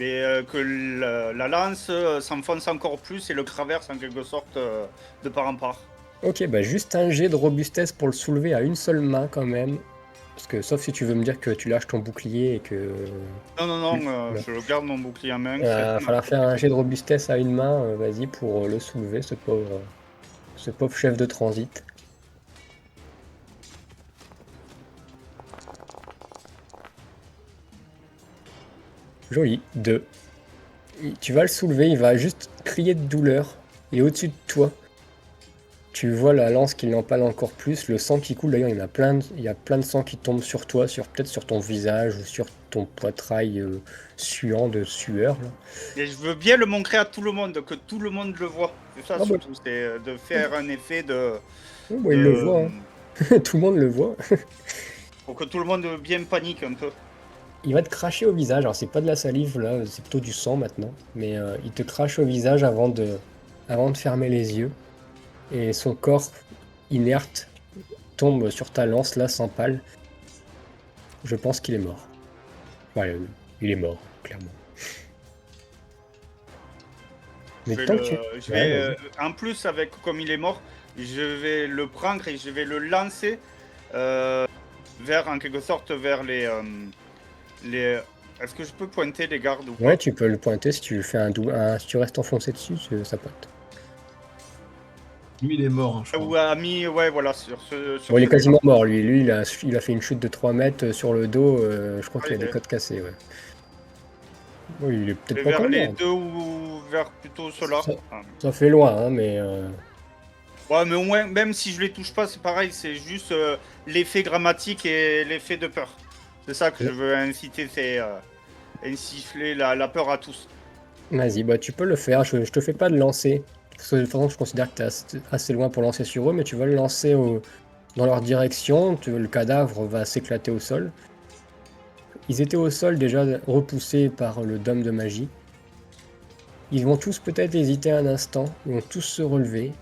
la lance s'enfonce encore plus et le traverse en quelque sorte de part en part. Ok, bah juste un jet de robustesse pour le soulever à une seule main quand même. Parce que sauf si tu veux me dire que tu lâches ton bouclier et que... Non, je garde mon bouclier en main. Il va falloir faire un jet de robustesse à une main, vas-y, pour le soulever, ce pauvre chef de transit. Joli, 2. Tu vas le soulever, il va juste crier de douleur. Et au-dessus de toi, tu vois la lance qui l'empale encore plus, le sang qui coule. D'ailleurs, il y a plein de sang qui tombe sur toi, peut-être sur ton visage ou sur ton poitrail suant de sueur. Là. Et je veux bien le montrer à tout le monde, que tout le monde le voit. C'est ça surtout, c'est de faire un effet de... il le voit, hein. Tout le monde le voit. Pour que tout le monde bien panique un peu. Il va te cracher au visage, alors c'est pas de la salive là, c'est plutôt du sang maintenant, mais il te crache au visage avant de fermer les yeux. Et son corps inerte tombe sur ta lance là, s'empale. Je pense qu'il est mort. Ouais, il est mort, clairement. Mais en plus, comme il est mort, je vais le prendre et je vais le lancer en quelque sorte vers les... Est-ce que je peux pointer les gardes ou pas? Ouais, tu peux le pointer si tu fais si tu restes enfoncé dessus, ça pointe. Lui, il est mort, hein, je crois. Ou ami, ouais, voilà, il est quasiment mort, lui. Lui, il a fait une chute de 3 mètres sur le dos. Je crois qu'il a des côtes cassées, ouais. Oui, il est peut-être Et pas vers encore les loin. deux ou vers plutôt ceux-là. Ça, Ah. ça fait loin, hein, mais Ouais, mais au moins, même si je les touche pas, c'est pareil, c'est juste l'effet grammatique et l'effet de peur. C'est ça que je veux inciter, c'est insuffler la peur à tous. vas-y, bah tu peux le faire. Je te fais pas de lancer. Parce que de toute façon, je considère que tu es assez loin pour lancer sur eux, mais tu vas le lancer dans leur direction. Le cadavre va s'éclater au sol. Ils étaient au sol déjà repoussés par le dôme de magie. Ils vont tous peut-être hésiter un instant. Ils vont tous se relever.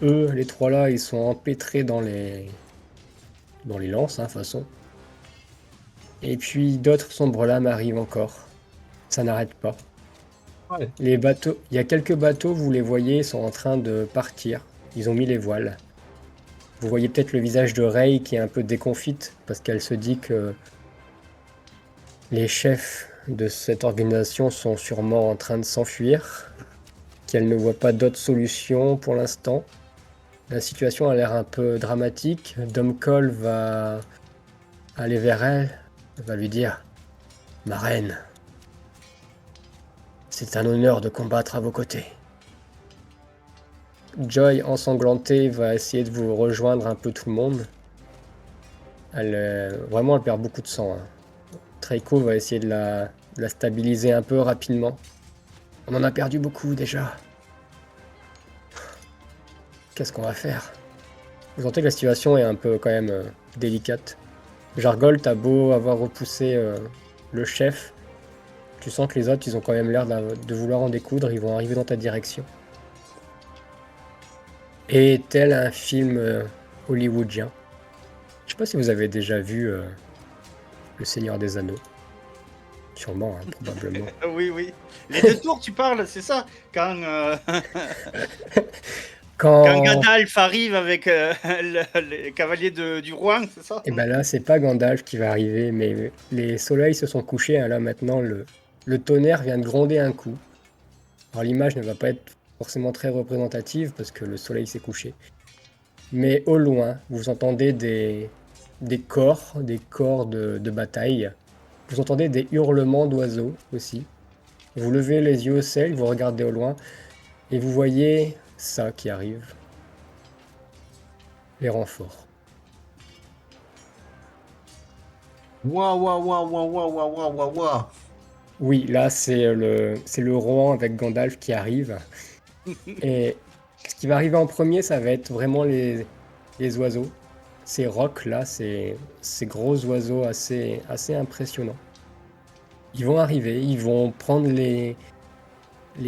Eux, les trois là, ils sont empêtrés dans les lances, hein, de toute façon. Et puis d'autres sombres lames arrivent encore. Ça n'arrête pas. Ouais. Les bateaux, il y a quelques bateaux, vous les voyez, sont en train de partir. Ils ont mis les voiles. Vous voyez peut-être le visage de Rey qui est un peu déconfite parce qu'elle se dit que les chefs de cette organisation sont sûrement en train de s'enfuir, qu'elle ne voit pas d'autre solution pour l'instant. La situation a l'air un peu dramatique. Dom Cole va aller vers elle, va lui dire « Ma reine, c'est un honneur de combattre à vos côtés. » Joy, ensanglantée, va essayer de vous rejoindre un peu tout le monde. Vraiment, elle perd beaucoup de sang. Hein. Traiko va essayer de la stabiliser un peu rapidement. On en a perdu beaucoup déjà. Qu'est-ce qu'on va faire? Vous sentez que la situation est un peu quand même délicate. Jargol, t'as beau avoir repoussé le chef, tu sens que les autres, ils ont quand même l'air de vouloir en découdre, ils vont arriver dans ta direction. Et tel un film hollywoodien. Je sais pas si vous avez déjà vu Le Seigneur des Anneaux. Sûrement, hein, probablement. Oui, oui. Les deux tours, tu parles, c'est ça? Quand Quand Gandalf arrive avec les cavaliers du roi, c'est ça? Et ben là, c'est pas Gandalf qui va arriver, mais les soleils se sont couchés. Hein, là, maintenant, le tonnerre vient de gronder un coup. Alors, l'image ne va pas être forcément très représentative parce que le soleil s'est couché. Mais au loin, vous entendez des corps de bataille. Vous entendez des hurlements d'oiseaux aussi. Vous levez les yeux au ciel, vous regardez au loin, et vous voyez ça qui arrive. Les renforts. Waouh, waouh, waouh, waouh, waouh, waouh, waouh, waouh, waouh. Oui, là, c'est le Rohan avec Gandalf qui arrive. Et ce qui va arriver en premier, ça va être vraiment les oiseaux. Ces rocs là, ces gros oiseaux assez impressionnants. Ils vont arriver, ils vont prendre les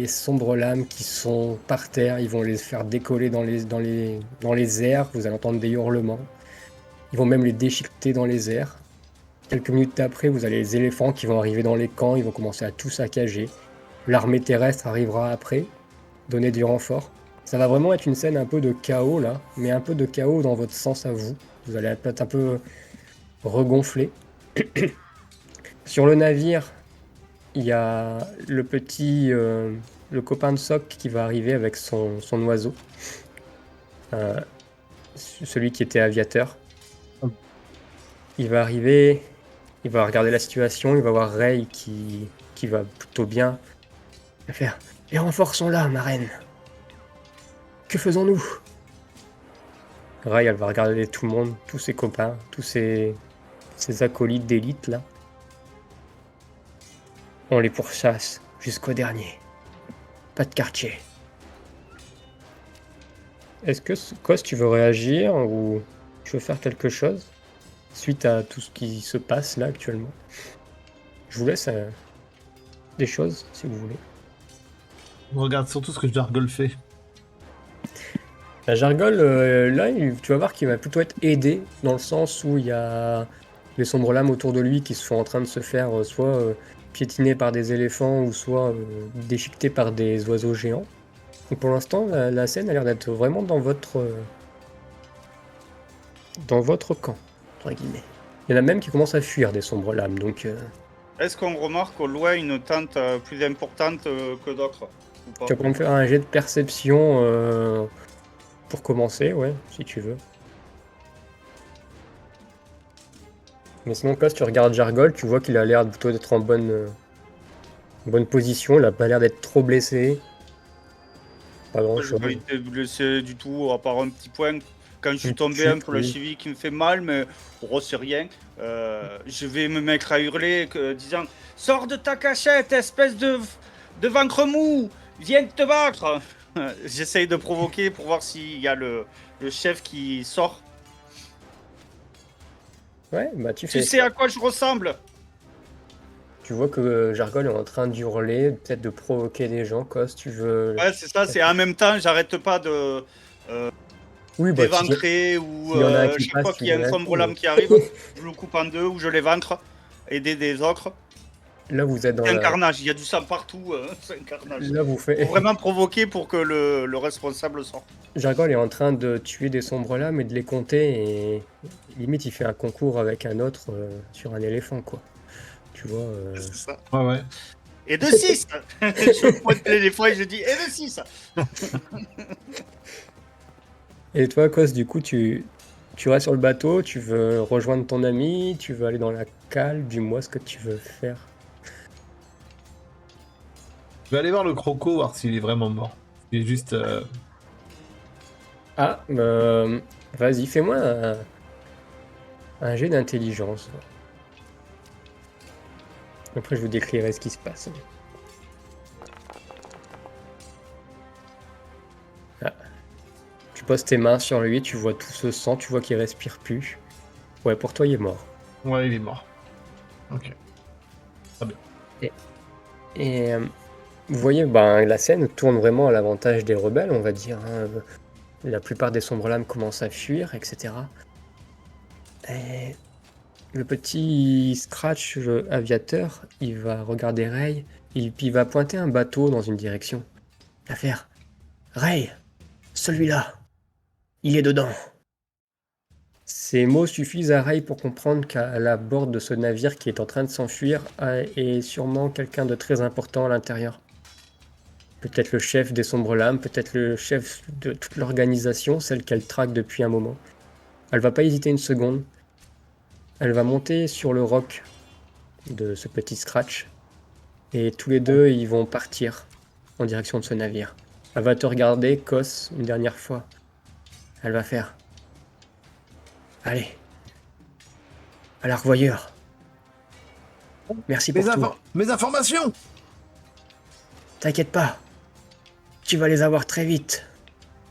sombres lames qui sont par terre, ils vont les faire décoller dans les airs, vous allez entendre des hurlements. Ils vont même les déchiqueter dans les airs. Quelques minutes après, vous avez les éléphants qui vont arriver dans les camps, ils vont commencer à tout saccager. L'armée terrestre arrivera après, donner du renfort. Ça va vraiment être une scène un peu de chaos là, mais un peu de chaos dans votre sens à vous. Vous allez être un peu regonflé. Sur le navire, il y a le petit, le copain de Soc qui va arriver avec son oiseau. Celui qui était aviateur. Il va arriver, il va regarder la situation, il va voir Rey qui va plutôt bien. Il va faire « Les renforts sont là, ma reine. Que faisons-nous » Rey, elle va regarder tout le monde, tous ses copains, tous ses acolytes d'élite là. On les pourchasse jusqu'au dernier. Pas de quartier. Est-ce que, Cos, tu veux réagir ou tu veux faire quelque chose suite à tout ce qui se passe là actuellement? Je vous laisse des choses si vous voulez. On regarde surtout ce que Jargol fait. La Jargol, là, tu vas voir qu'il va plutôt être aidé dans le sens où il y a les sombres lames autour de lui qui sont en train de se faire soit piétiner par des éléphants ou soit déchiqueter par des oiseaux géants. Donc pour l'instant, la scène a l'air d'être vraiment dans votre camp, entre guillemets. Il y en a même qui commencent à fuir des sombres lames, donc... Est-ce qu'on remarque au loin une tente plus importante que d'autres ou pas? Tu vas pouvoir me faire un jet de perception pour commencer, ouais, si tu veux. Mais sinon, quand tu regardes Jargol, tu vois qu'il a l'air plutôt d'être en bonne bonne position, il a pas l'air d'être trop blessé. Pas grand J'ai chose. pas été blessé du tout, à part un petit point. Quand je suis Une tombé un chute, peu la oui. cheville qui me fait mal, mais oh, c'est rien. Je vais me mettre à hurler, disant sors de ta cachette, espèce de ventre mou, viens te battre. J'essaye de provoquer pour voir s'il y a le chef qui sort. Ouais, bah tu Tu fais sais ça. à quoi je ressemble? Tu vois que Jargol est en train d'hurler, peut-être de provoquer des gens, Cos, tu veux... Ouais, c'est ça, c'est en même temps, j'arrête pas de Oui, bah d'éventrer ou s'il y en a un qui chaque fois passe, tu qu'il y a lui un mets un coup. sombre-lame qui arrive, je le coupe en deux ou je l'éventre, aider des autres. Là, vous êtes dans C'est un la... carnage, il y a du sang partout, c'est un carnage. Là, vous Pour faites... vraiment provoquer pour que le responsable sorte. Jargol est en train de tuer des sombres lames et de les compter et limite il fait un concours avec un autre sur un éléphant quoi. Tu vois. C'est ça. Ouais. Et de 6 Je pointe l'éléphant et je dis et de 6 Et toi Cos du coup tu restes sur le bateau, tu veux rejoindre ton ami, tu veux aller dans la cale, dis-moi ce que tu veux faire. Je vais aller voir le croco, voir s'il est vraiment mort. Il est juste... Ah vas-y fais-moi un jet d'intelligence. Après je vous décrirai ce qui se passe. Tu poses tes mains sur lui, tu vois tout ce sang, tu vois qu'il respire plus. Ouais, pour toi, il est mort. Ouais, il est mort. Ok. Et vous voyez, ben, la scène tourne vraiment à l'avantage des rebelles, on va dire. Hein. La plupart des sombres lames commencent à fuir, etc. Et le petit Scratch, le aviateur, il va regarder Ray, puis il va pointer un bateau dans une direction. Il va faire Ray, celui-là, il est dedans. Ces mots suffisent à Ray pour comprendre qu'à la bord de ce navire qui est en train de s'enfuir est sûrement quelqu'un de très important à l'intérieur. Peut-être le chef des sombres lames, peut-être le chef de toute l'organisation, celle qu'elle traque depuis un moment. Elle va pas hésiter une seconde. Elle va monter sur le roc de ce petit Scratch. Et tous les deux, ils vont partir en direction de ce navire. Elle va te regarder, Cos, une dernière fois. Elle va faire Allez, à la revoyure. Merci pour tout. Mes informations! T'inquiète pas. Tu vas les avoir très vite.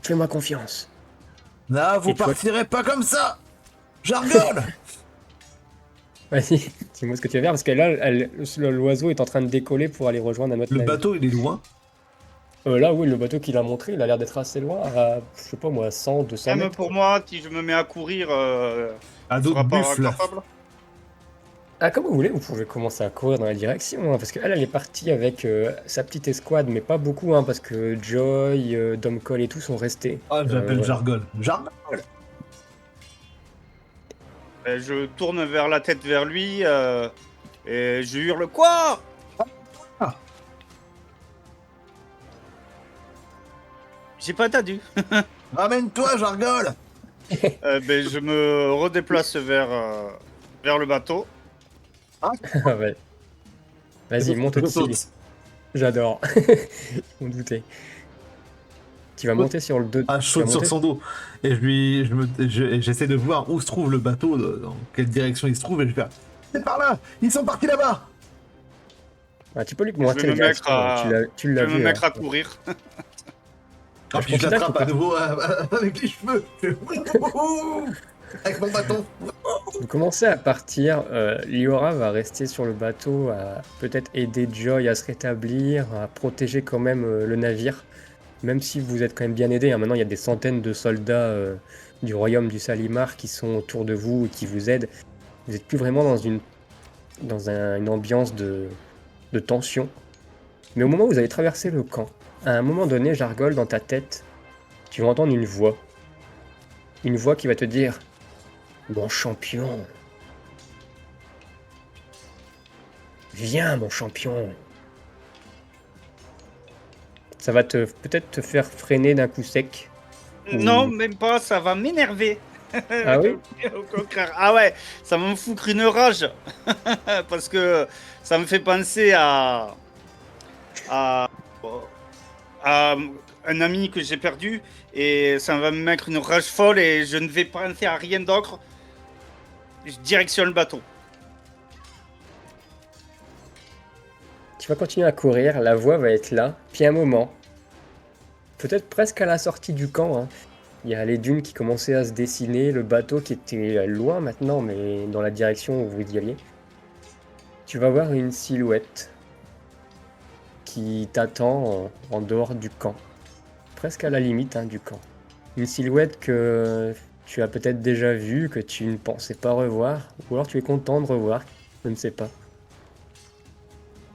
Fais-moi confiance. Non, vous Et toi- partirez pas comme ça! Jargol! Vas-y, dis-moi ce que tu veux faire, parce que là, l'oiseau est en train de décoller pour aller rejoindre un autre Le navire. bateau, il est loin. Là, oui, le bateau qu'il a montré, il a l'air d'être assez loin, à, je sais pas moi, 100, 200 Même mètres. pour moi, si je me mets à courir, À il d'autres sera pas buffles. rattrapable. Ah, comme vous voulez, vous pouvez commencer à courir dans la direction, hein, parce qu'elle, elle est partie avec sa petite escouade, mais pas beaucoup, hein, parce que Joy, Domcol et tout sont restés. Ah, j'appelle Ouais. Jargol. Jargol! Je tourne vers la tête vers lui et je hurle quoi? J'ai pas entendu. Ramène-toi, Jargol! Je me redéplace vers le bateau. Ah, ouais. Vas-y, monte Je au-dessus. saute. J'adore. Je m'en doutais. Tu vas monter sur le dos. Ah, je tu vas saute sur monter- son dos. Et j'essaie de voir où se trouve le bateau, dans quelle direction il se trouve, et je fais c'est par là! Ils sont partis là-bas! Ah, tu peux lui Je montrer vais les me directions, mettre à- tu Je l'as vais me vu. mettre hein. à courir. Ah, Je puis je considère l'attrape que à nouveau avec les cheveux! Je fais avec mon bâton! Vous commencez à partir. Liora va rester sur le bateau à peut-être aider Joy à se rétablir, à protéger quand même le navire. Même si vous êtes quand même bien aidé. Maintenant, il y a des centaines de soldats du royaume du Salimar qui sont autour de vous et qui vous aident. Vous n'êtes plus vraiment dans une ambiance de tension. Mais au moment où vous allez traverser le camp, à un moment donné, Jargol, dans ta tête, tu vas entendre une voix. Une voix qui va te dire « Mon champion !»« Viens, mon champion !» Ça va peut-être te faire freiner d'un coup sec. Non, même pas, ça va m'énerver. Ah oui? Au contraire. Ah ouais, ça va me foutre une rage. Parce que ça me fait penser à à, à un ami que j'ai perdu et ça va me mettre une rage folle et je ne vais penser à rien d'autre. Je directionne le bateau. Tu vas continuer à courir, la voie va être là, puis à un moment, peut-être presque à la sortie du camp, hein, il y a les dunes qui commençaient à se dessiner, le bateau qui était loin maintenant, mais dans la direction où vous y alliez. Tu vas voir une silhouette qui t'attend en dehors du camp, presque à la limite du camp. Une silhouette que tu as peut-être déjà vue, que tu ne pensais pas revoir, ou alors tu es content de revoir, je ne sais pas.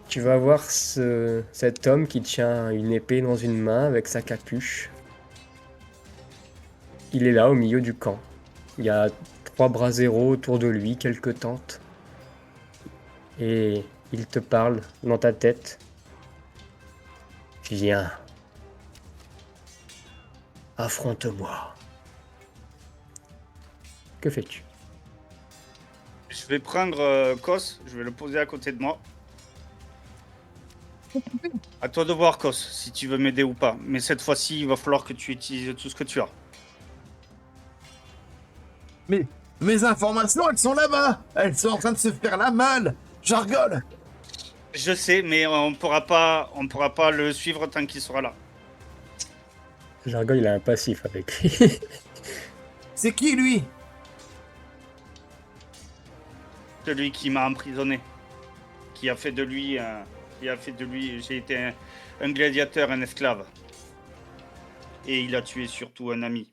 Tu vas voir cet homme qui tient une épée dans une main avec sa capuche. Il est là au milieu du camp. Il y a 3 braseros autour de lui, quelques tentes. Et il te parle dans ta tête. Viens. Affronte-moi. Que fais-tu? Je vais prendre Kos, je vais le poser à côté de moi. À toi de voir, Kos, si tu veux m'aider ou pas. Mais cette fois-ci, il va falloir que tu utilises tout ce que tu as. Mais mes informations, elles sont là-bas. Elles sont en train de se faire la malle. J'argole. Je sais, mais on pourra pas le suivre tant qu'il sera là. Jargol, il a un passif avec lui. C'est qui, lui? Celui qui m'a emprisonné, qui a fait de lui, j'ai été un gladiateur, un esclave. Et il a tué surtout un ami.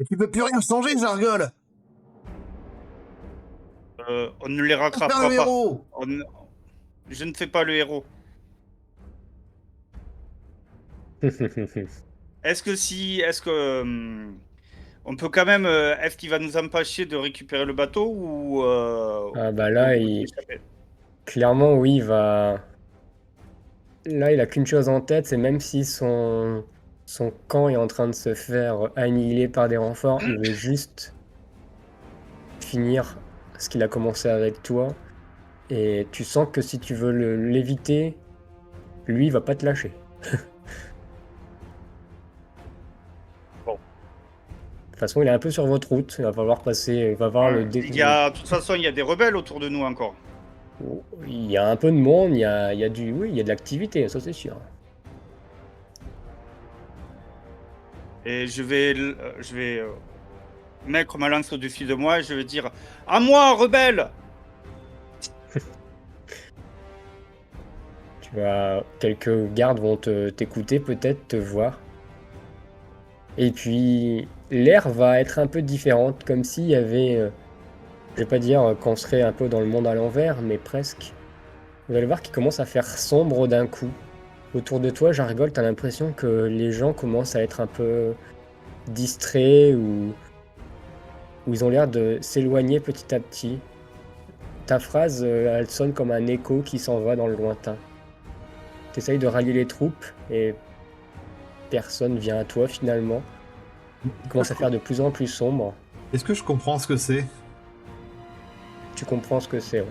Et tu peux plus rien changer, Jargol. On ne les rattrapera Faire le pas. héros. Je ne fais pas le héros. Est-ce que on peut quand même, est-ce qu'il va nous empêcher de récupérer le bateau ou Ah bah là, clairement, oui, il va... Là, il a qu'une chose en tête, c'est même si son camp est en train de se faire annihiler par des renforts, il veut juste finir ce qu'il a commencé avec toi. Et tu sens que si tu veux l'éviter, lui, il va pas te lâcher. Bon. De toute façon, il est un peu sur votre route. Il va falloir passer. Il va falloir le de toute façon, il y a des rebelles autour de nous encore. Il y a un peu de monde, il y a oui, il y a de l'activité, ça c'est sûr. Et je vais mettre ma lance au-dessus de moi et je vais dire à moi, rebelle. Quelques gardes vont t'écouter, peut-être te voir. Et puis l'air va être un peu différente, comme s'il y avait, je vais pas dire qu'on serait un peu dans le monde à l'envers, mais presque. Vous allez voir qu'il commence à faire sombre d'un coup. Autour de toi, Jargol, t'as l'impression que les gens commencent à être un peu distraits ou ils ont l'air de s'éloigner petit à petit. Ta phrase, elle sonne comme un écho qui s'en va dans le lointain. T'essayes de rallier les troupes et personne vient à toi finalement. Il commence à faire de plus en plus sombre. Est-ce que je comprends ce que c'est? Tu comprends ce que c'est, ouais.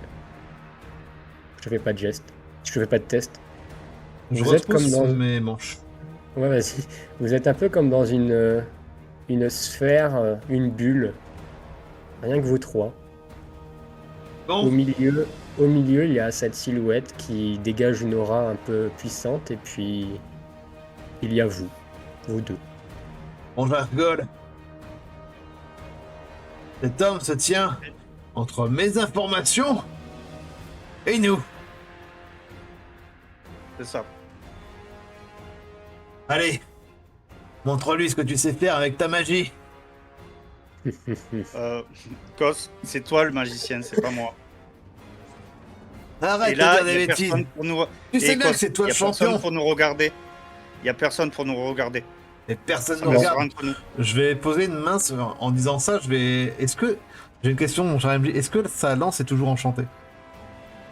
Je te fais pas de geste. Je te fais pas de test. Vous êtes comme dans mes manches. Ouais, vas-y. Vous êtes un peu comme dans une sphère, une bulle. Rien que vous trois. Bon. Au milieu, il y a cette silhouette qui dégage une aura un peu puissante, et puis il y a vous deux. On rigole. Cet homme se tient entre mes informations et nous. C'est ça. Allez, montre-lui ce que tu sais faire avec ta magie. Kos, c'est toi le magicien, c'est pas moi. Arrête Et là, de dire des bêtises. Tu sais bien que c'est toi le champion. Pour nous regarder. Il y a personne pour nous regarder. Et personne Ça ne va se regarde. rendre entre nous. Je vais poser une main en disant ça. Est-ce que j'ai une question, mon cher MJ. Est-ce que sa lance est toujours enchantée?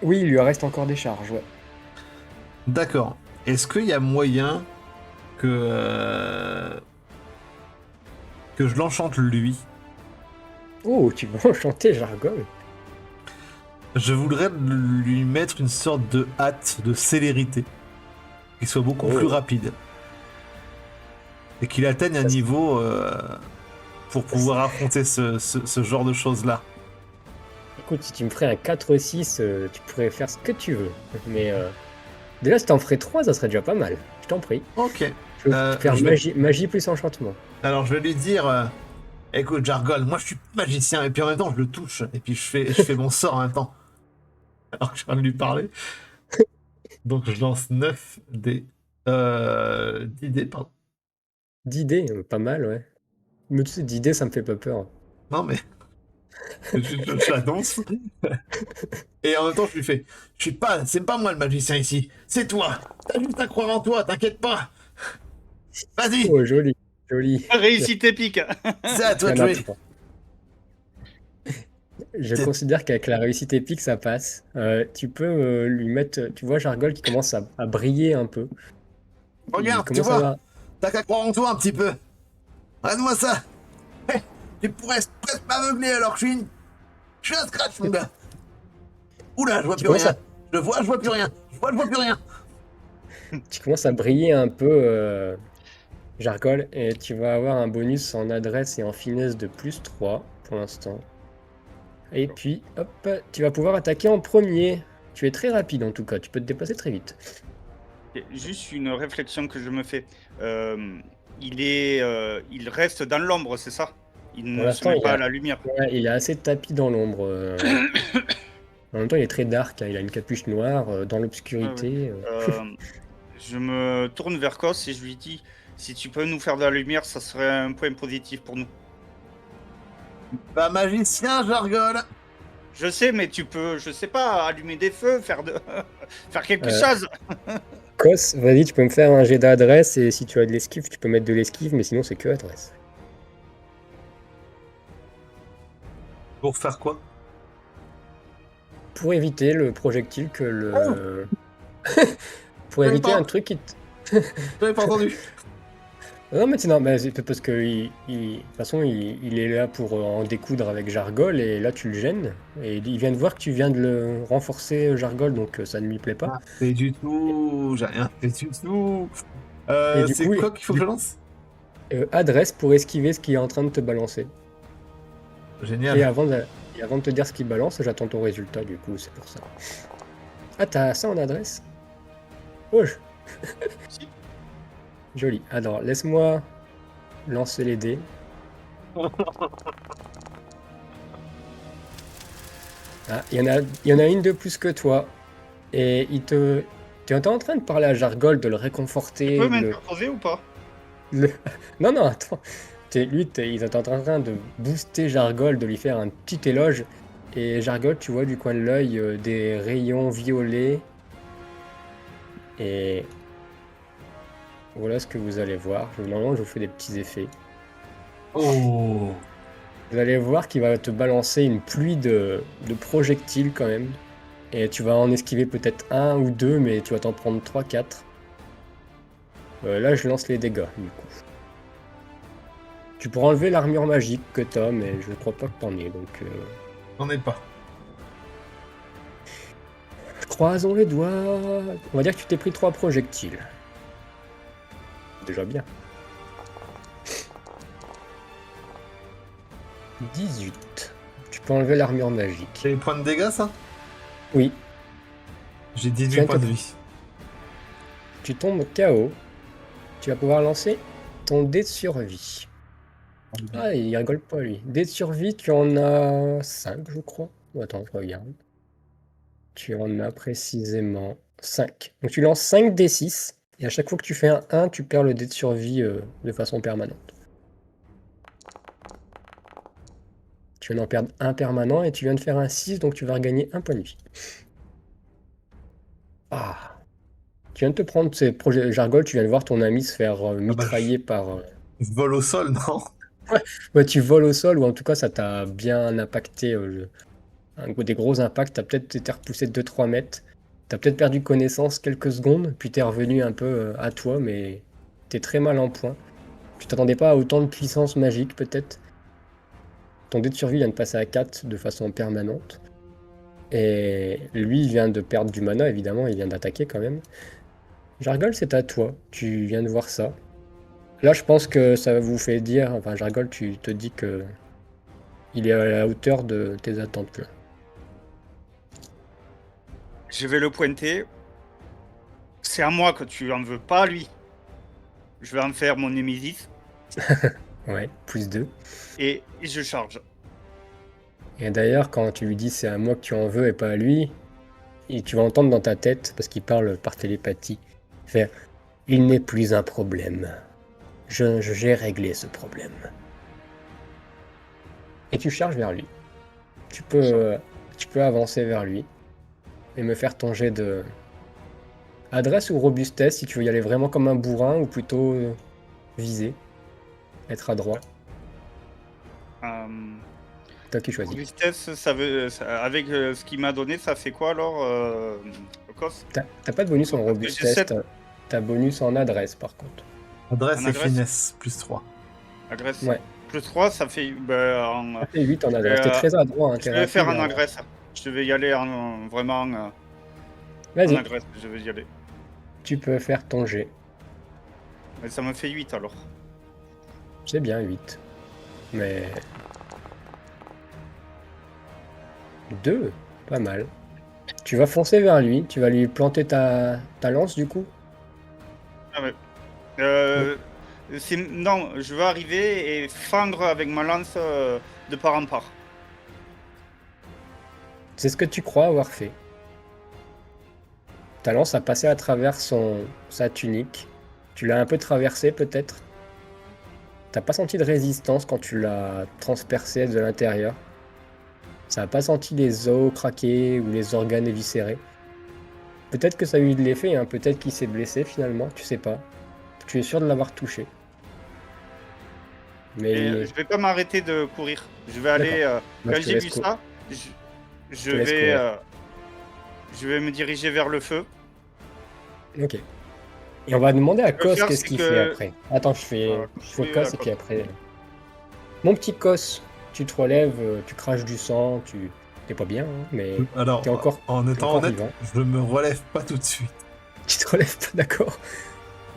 Oui, il lui reste encore des charges, ouais. D'accord. Est-ce qu'il y a moyen que je l'enchante lui? Oh, tu vas enchanter Jargol. Je voudrais lui mettre une sorte de hâte, de célérité, qui soit beaucoup Oh. plus rapide. Et qu'il atteigne un Ça, c'est- niveau pour pouvoir affronter ce genre de choses-là. Écoute, si tu me ferais un 4-6, tu pourrais faire ce que tu veux. Mais déjà, si t'en ferais 3, ça serait déjà pas mal. Je t'en prie. Ok. Je vais faire je vais- magie plus enchantement. Alors je vais lui dire, écoute Jargol, moi je suis magicien, et puis en même temps je le touche, et puis je fais mon sort en même temps. Alors que je viens de lui parler. Donc je lance 9 des... 10 dés, pardon. 10 dés, pas mal, ouais. Mais tu sais, 10 dés, ça me fait pas peur. Non mais, je l'annonce. Et en même temps je lui fais, c'est pas moi le magicien ici, c'est toi. T'as juste à croire en toi, t'inquiète pas. Vas-y, Oh, joli, joli. Réussite épique. c'est à toi Il de y en a jouer. 3. Je C'est- considère qu'avec la réussite épique, ça passe. Tu peux lui mettre, tu vois, Jargol qui commence à briller un peu. Il Regarde, tu commence à vois, avoir... t'as qu'à croire en toi un petit peu. Regarde-moi ça. Hé, tu pourrais presque m'aveugler alors que je suis un scratch, mon gars. Oula, je vois Tu plus commences rien. à, Je vois plus rien. Je vois plus rien. tu commences à briller un peu, Jargol, et tu vas avoir un bonus en adresse et en finesse de +3 pour l'instant. Et puis, hop, tu vas pouvoir attaquer en premier. Tu es très rapide en tout cas, tu peux te déplacer très vite. Juste une réflexion que je me fais. Il reste dans l'ombre, c'est ça? Il Pour ne se l'instant, met pas à la lumière. ouais, il est assez tapis dans l'ombre. En même temps, il est très dark, hein, il a une capuche noire dans l'obscurité. Je me tourne vers Kos et je lui dis, si tu peux nous faire de la lumière, ça serait un point positif pour nous. Bah, magicien, Jargol. Je sais, mais tu peux, je sais pas, allumer des feux, faire quelque Euh, chose. Kos, vas-y, tu peux me faire un jet d'adresse et si tu as de l'esquive, tu peux mettre de l'esquive, mais sinon c'est que adresse. Pour faire quoi? Pour éviter le projectile que le. Pour J'avais éviter pas- un truc qui te. J'avais pas entendu. Non, mais c'est normal, c'est parce que de toute façon, il est là pour en découdre avec Jargol et là tu le gênes. Et il vient de voir que tu viens de le renforcer, Jargol, donc ça ne lui plaît pas. Fait du tout. J'ai rien fait du tout. Et du C'est coup, quoi qu'il faut que je lance? Adresse pour esquiver ce qui est en train de te balancer. Génial. Et avant de te dire ce qu'il balance, j'attends ton résultat, du coup, c'est pour ça. Ah, t'as ça en adresse? Oh, Si. joli. Alors, laisse-moi lancer les dés. Ah, il y en a une de plus que toi. Et tu es en train de parler à Jargol, de le Tu réconforter. peux m'interposer ou pas? Non, non, attends. Il est en train de booster Jargol, de lui faire un petit éloge. Et Jargol, tu vois du coin de l'œil des rayons violets. Et voilà ce que vous allez voir. Normalement, je vous fais des petits effets. Oh. Vous allez voir qu'il va te balancer une pluie de projectiles quand même. Et tu vas en esquiver peut-être un ou deux, mais tu vas t'en prendre 3-4. Là, je lance les dégâts, du coup. Tu pourras enlever l'armure magique que t'as, mais je crois pas que t'en aies, donc... J'en ai pas. Croisons les doigts. On va dire que tu t'es pris 3 projectiles. Déjà bien. 18. Tu peux enlever l'armure magique. C'est les points de dégâts, ça? Oui, J'ai 18 Tiens, points de t'as- vie. tu tombes KO. Tu vas pouvoir lancer ton dé de survie. Ah, il rigole pas lui. Dé de survie, tu en as 5, je crois. Attends, je regarde. Tu en as précisément 5. Donc tu lances 5 D6. Et à chaque fois que tu fais un 1, tu perds le dé de survie de façon permanente. Tu viens d'en perdre un permanent et tu viens de faire un 6, donc tu vas regagner un point de vie. Ah. Tu viens de te prendre ces projets Jargol, tu viens de voir ton ami se faire mitrailler par... Je vole au sol, non? Ouais, tu voles au sol, ou en tout cas ça t'a bien impacté. Des gros impacts, t'as peut-être été repoussé de 2-3 mètres. T'as peut-être perdu connaissance quelques secondes, puis t'es revenu un peu à toi, mais t'es très mal en point. Tu t'attendais pas à autant de puissance magique, peut-être. Ton dé de survie vient de passer à 4 de façon permanente. Et lui, il vient de perdre du mana, évidemment, il vient d'attaquer quand même. Jargol, c'est à toi. Tu viens de voir ça. Là, je pense que ça vous fait dire. Enfin, Jargol, tu te dis que il est à la hauteur de tes attentes là. Je vais le pointer. C'est à moi que tu en veux pas, lui. Je vais en faire mon Némésis Ouais, +2. et je charge. Et d'ailleurs, quand tu lui dis c'est à moi que tu en veux et pas à lui, et tu vas entendre dans ta tête, parce qu'il parle par télépathie, faire il n'est plus un problème. J'ai réglé ce problème. Et tu charges vers lui. Tu peux avancer vers lui et me faire ton jet de adresse ou robustesse si tu veux y aller vraiment comme un bourrin ou plutôt viser, être adroit. Euh, Toi qui choisis. Robustesse, avec ce qu'il m'a donné, ça fait quoi alors, Cos? T'as pas de bonus en Parce que j'ai robustesse, sept. t'as bonus en adresse par contre. Adresse En et adresse. finesse, +3. Agresse. Ouais. Plus 3, ça fait. Ça fait 8 en adresse. T'es très adroit. Hein, je t'es vais faire rapide, en hein. agresse. Je vais y aller vraiment en Vas-y, agresse. Je vais y aller. tu peux faire ton jet. Mais ça me fait 8 alors. C'est bien 8. Mais 2, pas mal. Tu vas foncer vers lui, tu vas lui planter ta lance du coup. Ah ouais. Non, je veux arriver et fendre avec ma lance de part en part. C'est ce que tu crois avoir fait. Ta lance a passé à travers sa tunique. Tu l'as un peu traversé peut-être. T'as pas senti de résistance quand tu l'as transpercé de l'intérieur. Ça n'a pas senti les os craquer ou les organes éviscérés. Peut-être que ça a eu de l'effet, hein. Peut-être qu'il s'est blessé finalement, tu sais pas. Tu es sûr de l'avoir touché. Et Mais je vais pas m'arrêter de courir. Je vais aller. Bah, Quand je te j'ai laisse vu cou- ça, je te laisse courir. je vais me diriger vers le feu. Ok. Et on va demander à Ce que je veux Kos faire, qu'est-ce c'est qu'il que- fait après. Attends, je fais oui, Kos et d'accord. puis après. Mon petit Kos, tu te relèves, tu craches du sang, t'es pas bien, hein, mais Alors, t'es encore, en étant encore honnête, vivant. je me relève pas tout de suite. Tu te relèves pas, d'accord?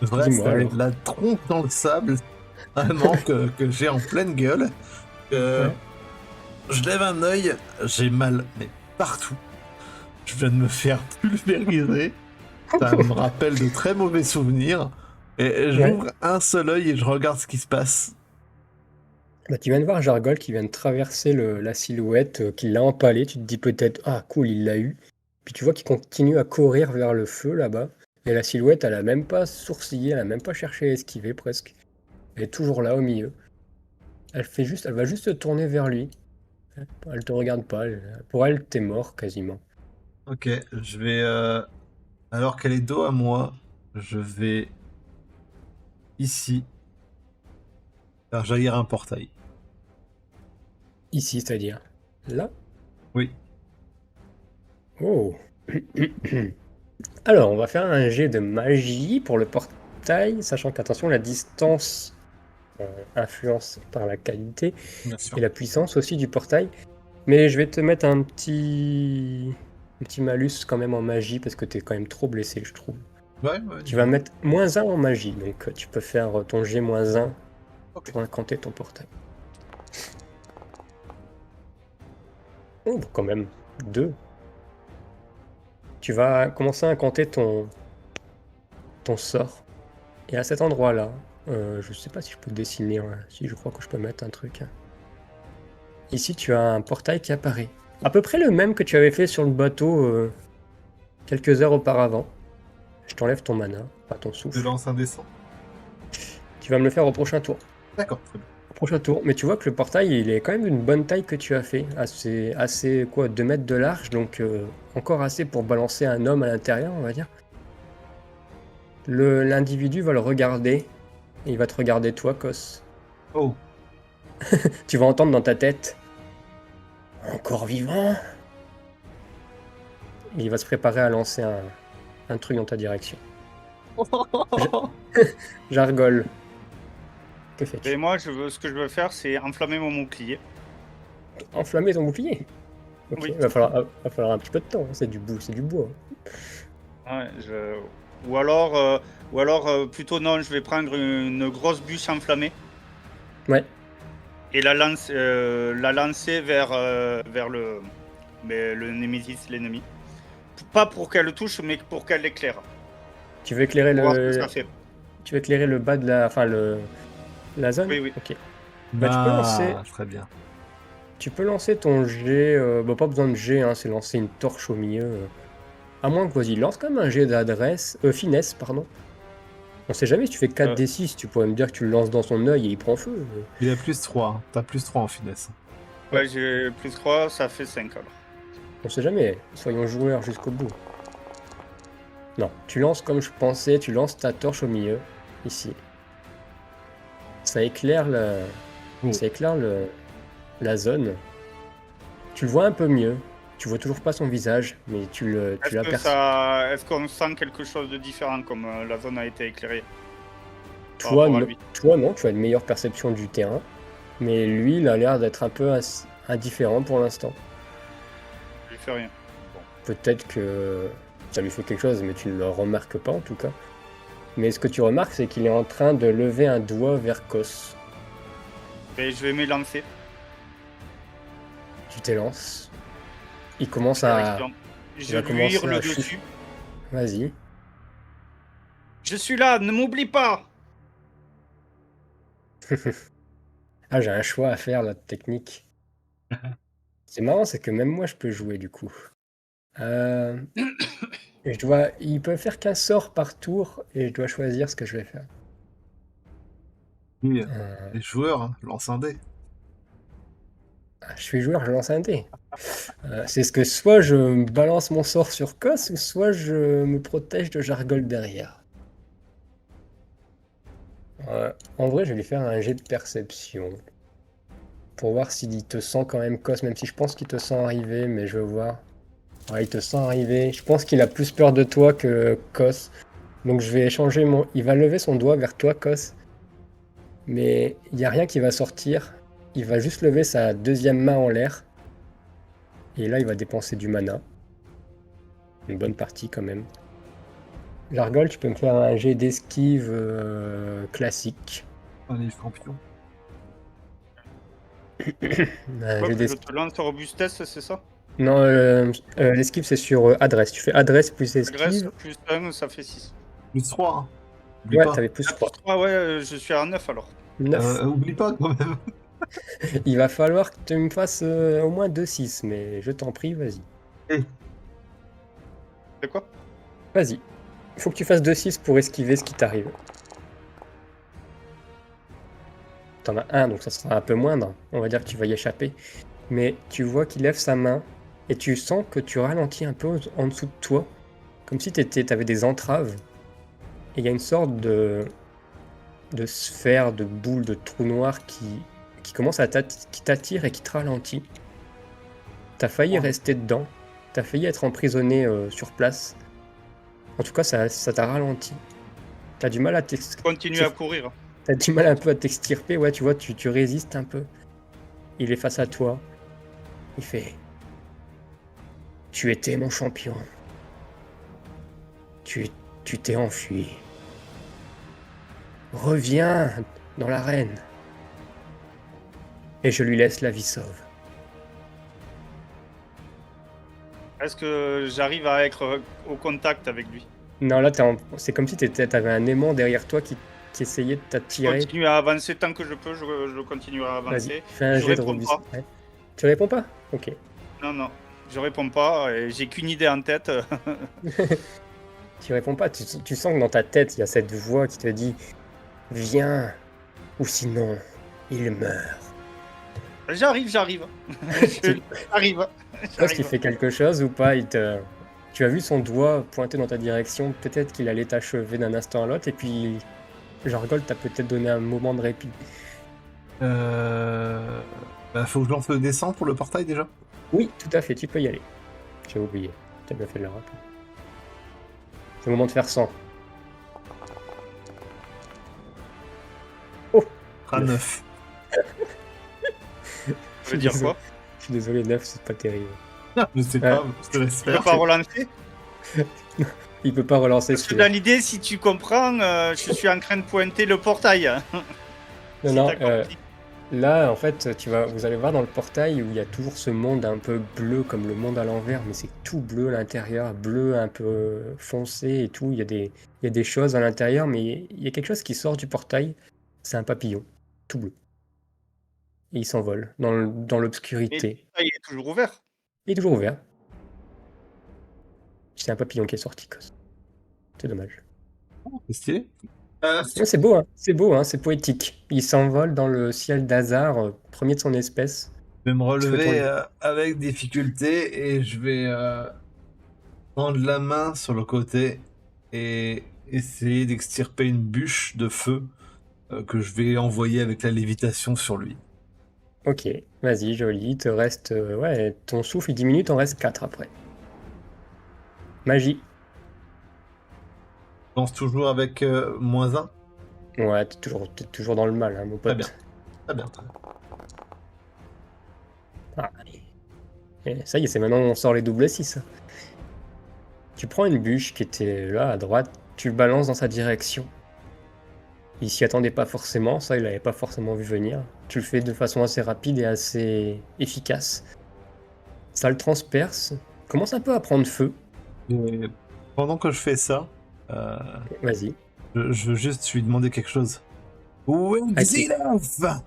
Je reste Dis-moi avec alors. la tronche dans le sable, vraiment que j'ai en pleine gueule. Ouais. Je lève un œil, j'ai mal, mais partout. Je viens de me faire pulvériser. Ça me rappelle de très mauvais souvenirs. Et j'ouvre un seul œil et je regarde ce qui se passe. Bah, tu viens de voir Jargol qui vient de traverser la silhouette, qui l'a empalé. Tu te dis peut-être, ah cool, il l'a eu. Puis tu vois qu'il continue à courir vers le feu là-bas. Et la silhouette, elle a même pas sourcillé, elle a même pas cherché à esquiver presque. Elle est toujours là au milieu. Elle va juste se tourner vers lui. Elle te regarde pas. Pour elle, t'es mort quasiment. Ok, je vais... Alors qu'elle est dos à moi, je vais... Ici. Faire jaillir un portail. Ici, c'est-à-dire là. Oui. Oh. Alors, on va faire un jet de magie pour le portail, sachant qu'attention, la distance influence par la qualité Bien sûr. et la puissance aussi du portail. Mais je vais te mettre un petit malus quand même en magie parce que t'es quand même trop blessé, je trouve. Ouais, Tu vas mettre -1 en magie, donc tu peux faire ton jet -1 Ok. pour incanter ton portail. Oh, quand même, 2. Tu vas commencer à incanter ton sort. Et à cet endroit-là, je sais pas si je peux dessiner, hein. Si je crois que je peux mettre un truc. Ici, tu as un portail qui apparaît. À peu près le même que tu avais fait sur le bateau quelques heures auparavant. Je t'enlève ton mana, pas ton Je souffle. lance un dessin. Tu vas me le faire au prochain tour. D'accord, très bien. Au prochain tour. Mais tu vois que le portail, il est quand même d'une bonne taille que tu as fait. Assez quoi, 2 mètres de large, donc encore assez pour balancer un homme à l'intérieur, on va dire. L'individu va le regarder. Et il va te regarder toi, Kos. Oh, Tu vas entendre dans ta tête encore vivant. Et il va se préparer à lancer un truc dans ta direction. Jargol. Que fais-tu? Et moi, ce que je veux faire, c'est enflammer mon bouclier. Enflammer ton bouclier. Ok, Oui. va falloir un petit peu de temps, hein, c'est du bois. Ouais, ou alors plutôt non, je vais prendre une grosse bûche enflammée Ouais, et la lancer vers le Némésis, l'ennemi. Pas pour qu'elle le touche, mais pour qu'elle l'éclaire. tu veux éclairer Pour voir ce que ça fait. le bas de la zone? Oui, oui. Ok. Bah, Très bien. tu peux lancer ton jet, bah, pas besoin de jet, hein, c'est lancer une torche au milieu. À moins que, vas-y, lance quand même un jet finesse, pardon. On sait jamais, si tu fais 4d6, tu pourrais me dire que tu le lances dans son œil et il prend feu. Il a plus 3. T'as plus 3 en finesse. Ouais, j'ai plus 3, ça fait 5 alors. On sait jamais, soyons joueurs jusqu'au bout. Non, tu lances comme je pensais, tu lances ta torche au milieu, ici. Ça éclaire Oh. la zone. Tu le vois un peu mieux. Tu vois toujours pas son visage, mais tu l'aperçois. Est-ce qu'on sent quelque chose de différent comme la zone a été éclairée par Toi, rapport à lui? non, tu as une meilleure perception du terrain. Mais lui, il a l'air d'être un peu indifférent pour l'instant. Je lui fais rien. Peut-être que ça lui fait quelque chose, mais tu ne le remarques pas en tout cas. Mais ce que tu remarques, c'est qu'il est en train de lever un doigt vers Kos. Et je vais m'élancer. Tu t'élances. Il commence à... Je va lui commencer hurle à dessus. Vas-y. Je suis là, ne m'oublie pas! Ah, j'ai un choix à faire là de technique. C'est marrant, c'est que même moi je peux jouer du coup. Il peut faire qu'un sort par tour et je dois choisir ce que je vais faire. Oui, Euh, les joueurs, hein, lance un dé. je suis joueur, je lance un dé. C'est ce que soit je balance mon sort sur Kos ou soit je me protège de Jargol derrière. En vrai, je vais lui faire un jet de perception. Pour voir s'il te sent quand même Kos, même si je pense qu'il te sent arriver, mais je veux voir. Ouais, il te sent arriver. Je pense qu'il a plus peur de toi que Kos. Donc je vais échanger mon... Il va lever son doigt vers toi, Kos. Mais il n'y a rien qui va sortir. Il va juste lever sa deuxième main en l'air. Et là, il va dépenser du mana. Une bonne partie quand même. Jargol, tu peux me faire un jet d'esquive classique. Allez, champion. Un Quoi, jet que je d'esquive. te lance robustesse, c'est ça? Non, l'esquive c'est sur adresse. Tu fais adresse plus Agresse, esquive. plus 1, ça fait 6. Plus 3, hein. Oublie Ouais, pas. t'avais plus Ah, plus 3. 3, ouais, je suis à 9 alors. 9. Oublie pas quand même. Il va falloir que tu me fasses au moins 2-6, mais je t'en prie, vas-y. C'est quoi? Vas-y. Il faut que tu fasses 2-6 pour esquiver ce qui t'arrive. T'en as un, donc ça sera un peu moindre. On va dire que tu vas y échapper. Mais tu vois qu'il lève sa main et tu sens que tu ralentis un peu en dessous de toi. Comme si t'avais des entraves. Et il y a une sorte de sphère, de boule, de trou noir qui commence qui t'attire et qui te ralentit. T'as failli rester dedans. T'as failli être emprisonné sur place. En tout cas, ça t'a ralenti. T'as du mal à Continue à courir. T'as du mal un peu à t'extirper, ouais, tu vois, tu résistes un peu. Il est face à toi. Il fait... Tu étais mon champion. Tu t'es enfui. Reviens dans l'arène. Et je lui laisse la vie sauve. Est-ce que j'arrive à être au contact avec lui? Non, là, c'est comme si t'avais un aimant derrière toi qui essayait de Je t'attirer. continue à avancer tant que je peux, je continue à Vas-y, avancer. fais un Je jet de réponds robust. pas. Ouais. Tu réponds pas? Ok. Non, non, je réponds pas et j'ai qu'une idée en tête. Tu réponds pas, tu sens que dans ta tête, il y a cette voix qui te dit « Viens, ou sinon, il meurt. » J'arrive. J'arrive. Je sais pas s'il fait quelque chose ou pas. Tu as vu son doigt pointer dans ta direction. Peut-être qu'il allait t'achever d'un instant à l'autre. Et puis, Jargol t'a peut-être donné un moment de répit. Faut que je lance le descend pour le portail déjà. Oui, tout à fait, tu peux y aller. J'ai oublié. T'as bien fait de le rappeler. C'est le moment de faire 100. Oh, À 9. Ça veut dire quoi? Je suis désolé, 9, c'est pas terrible. Je sais pas, je te laisse Tu peux faire. pas relancer? Il peut pas relancer Parce que celui-là. dans l'idée, si tu comprends, je suis en train de pointer le portail. Non, Si non, t'as compris. là, en fait, vous allez voir dans le portail où il y a toujours ce monde un peu bleu, comme le monde à l'envers, mais c'est tout bleu à l'intérieur, bleu un peu foncé et tout. Il y a des choses à l'intérieur, mais il y a quelque chose qui sort du portail. C'est un papillon, tout bleu. Et il s'envole dans Mais le l'obscurité. portail est toujours ouvert. Il est toujours ouvert. C'est un papillon qui est sorti, Cos. C'est dommage. C'est stylé. Ouais, c'est beau, hein, c'est poétique. Il s'envole dans le ciel d'Hazard, premier de son espèce. Je vais me relever Souhaitons-lui. avec difficulté et je vais prendre la main sur le côté et essayer d'extirper une bûche de feu que je vais envoyer avec la lévitation sur lui. Ok, vas-y, joli. Il te reste. Ouais, ton souffle il diminue, t'en reste 4 après. Magie. Je pense toujours avec -1. Ouais, t'es toujours dans le mal, hein, mon pote. Très bien. Très bien. Très bien. Ah, et ça y est, c'est maintenant on sort les double 6. Tu prends une bûche qui était là à droite, tu le balances dans sa direction. Il s'y attendait pas forcément, ça il avait pas forcément vu venir. Tu le fais de façon assez rapide et assez efficace. Ça le transperce, commence un peu à prendre feu. Et pendant que je fais ça, Vas-y. je veux juste lui demander quelque chose. Où est Xilaf?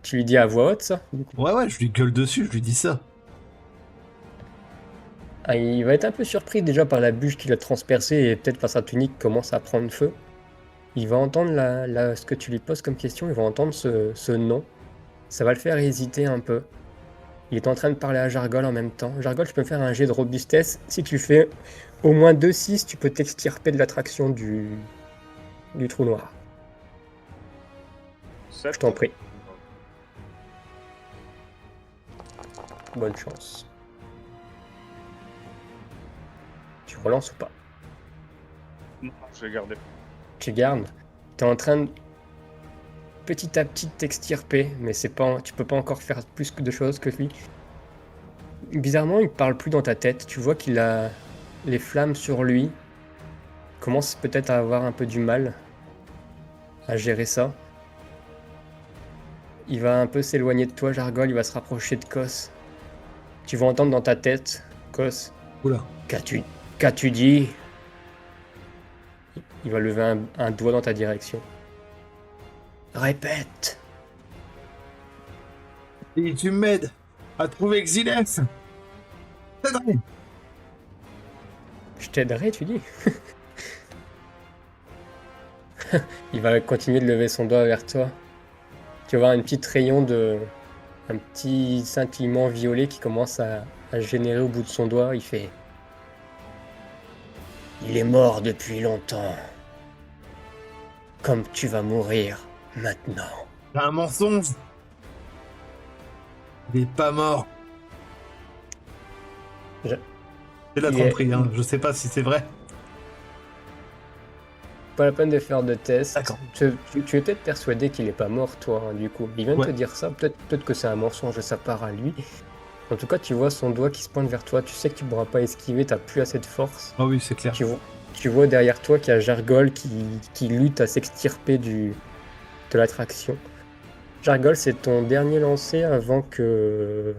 Tu lui dis à voix haute ça du coup. Ouais, je lui gueule dessus, je lui dis ça. Ah, il va être un peu surpris déjà par la bûche qu'il a transpercée et peut-être par sa tunique qui commence à prendre feu. Il va entendre ce que tu lui poses comme question, il va entendre ce nom. Ça va le faire hésiter un peu. Il est en train de parler à Jargol en même temps. Jargol, tu peux me faire un jet de robustesse. Si tu fais au moins 2-6, tu peux t'extirper de l'attraction du trou noir. Je t'en prie. Bonne chance. Tu relances ou pas? Non, je vais garder. Tu gardes. T'es en train de petit à petit t'extirper, mais tu peux pas encore faire plus de choses que lui. Bizarrement, il parle plus dans ta tête. Tu vois qu'il a les flammes sur lui. Il commence peut-être à avoir un peu du mal à gérer ça. Il va un peu s'éloigner de toi, Jargol. Il va se rapprocher de Kos. Tu vas entendre dans ta tête, Kos. Oula. Qu'as-tu dit? Il va lever un doigt dans ta direction. Répète. Et tu m'aides à trouver Xilaf. Je t'aiderai, tu dis? Il va continuer de lever son doigt vers toi. Tu vas voir un petit scintillement violet qui commence à générer au bout de son doigt. Il fait: il est mort depuis longtemps. Comme tu vas mourir maintenant. C'est un mensonge. Il est pas mort. C'est la tromperie, hein. Je sais pas si c'est vrai. Pas la peine de faire de test. D'accord. Tu es peut-être persuadé qu'il est pas mort, toi, hein, du coup. Il vient de te dire ça. Peut-être que c'est un mensonge de sa part à lui. En tout cas, tu vois son doigt qui se pointe vers toi. Tu sais que tu pourras pas esquiver. T'as plus assez de force. Ah oui, c'est clair. Tu vois derrière toi qu'il y a Jargol qui lutte à s'extirper de l'attraction. Jargol, c'est ton dernier lancer avant que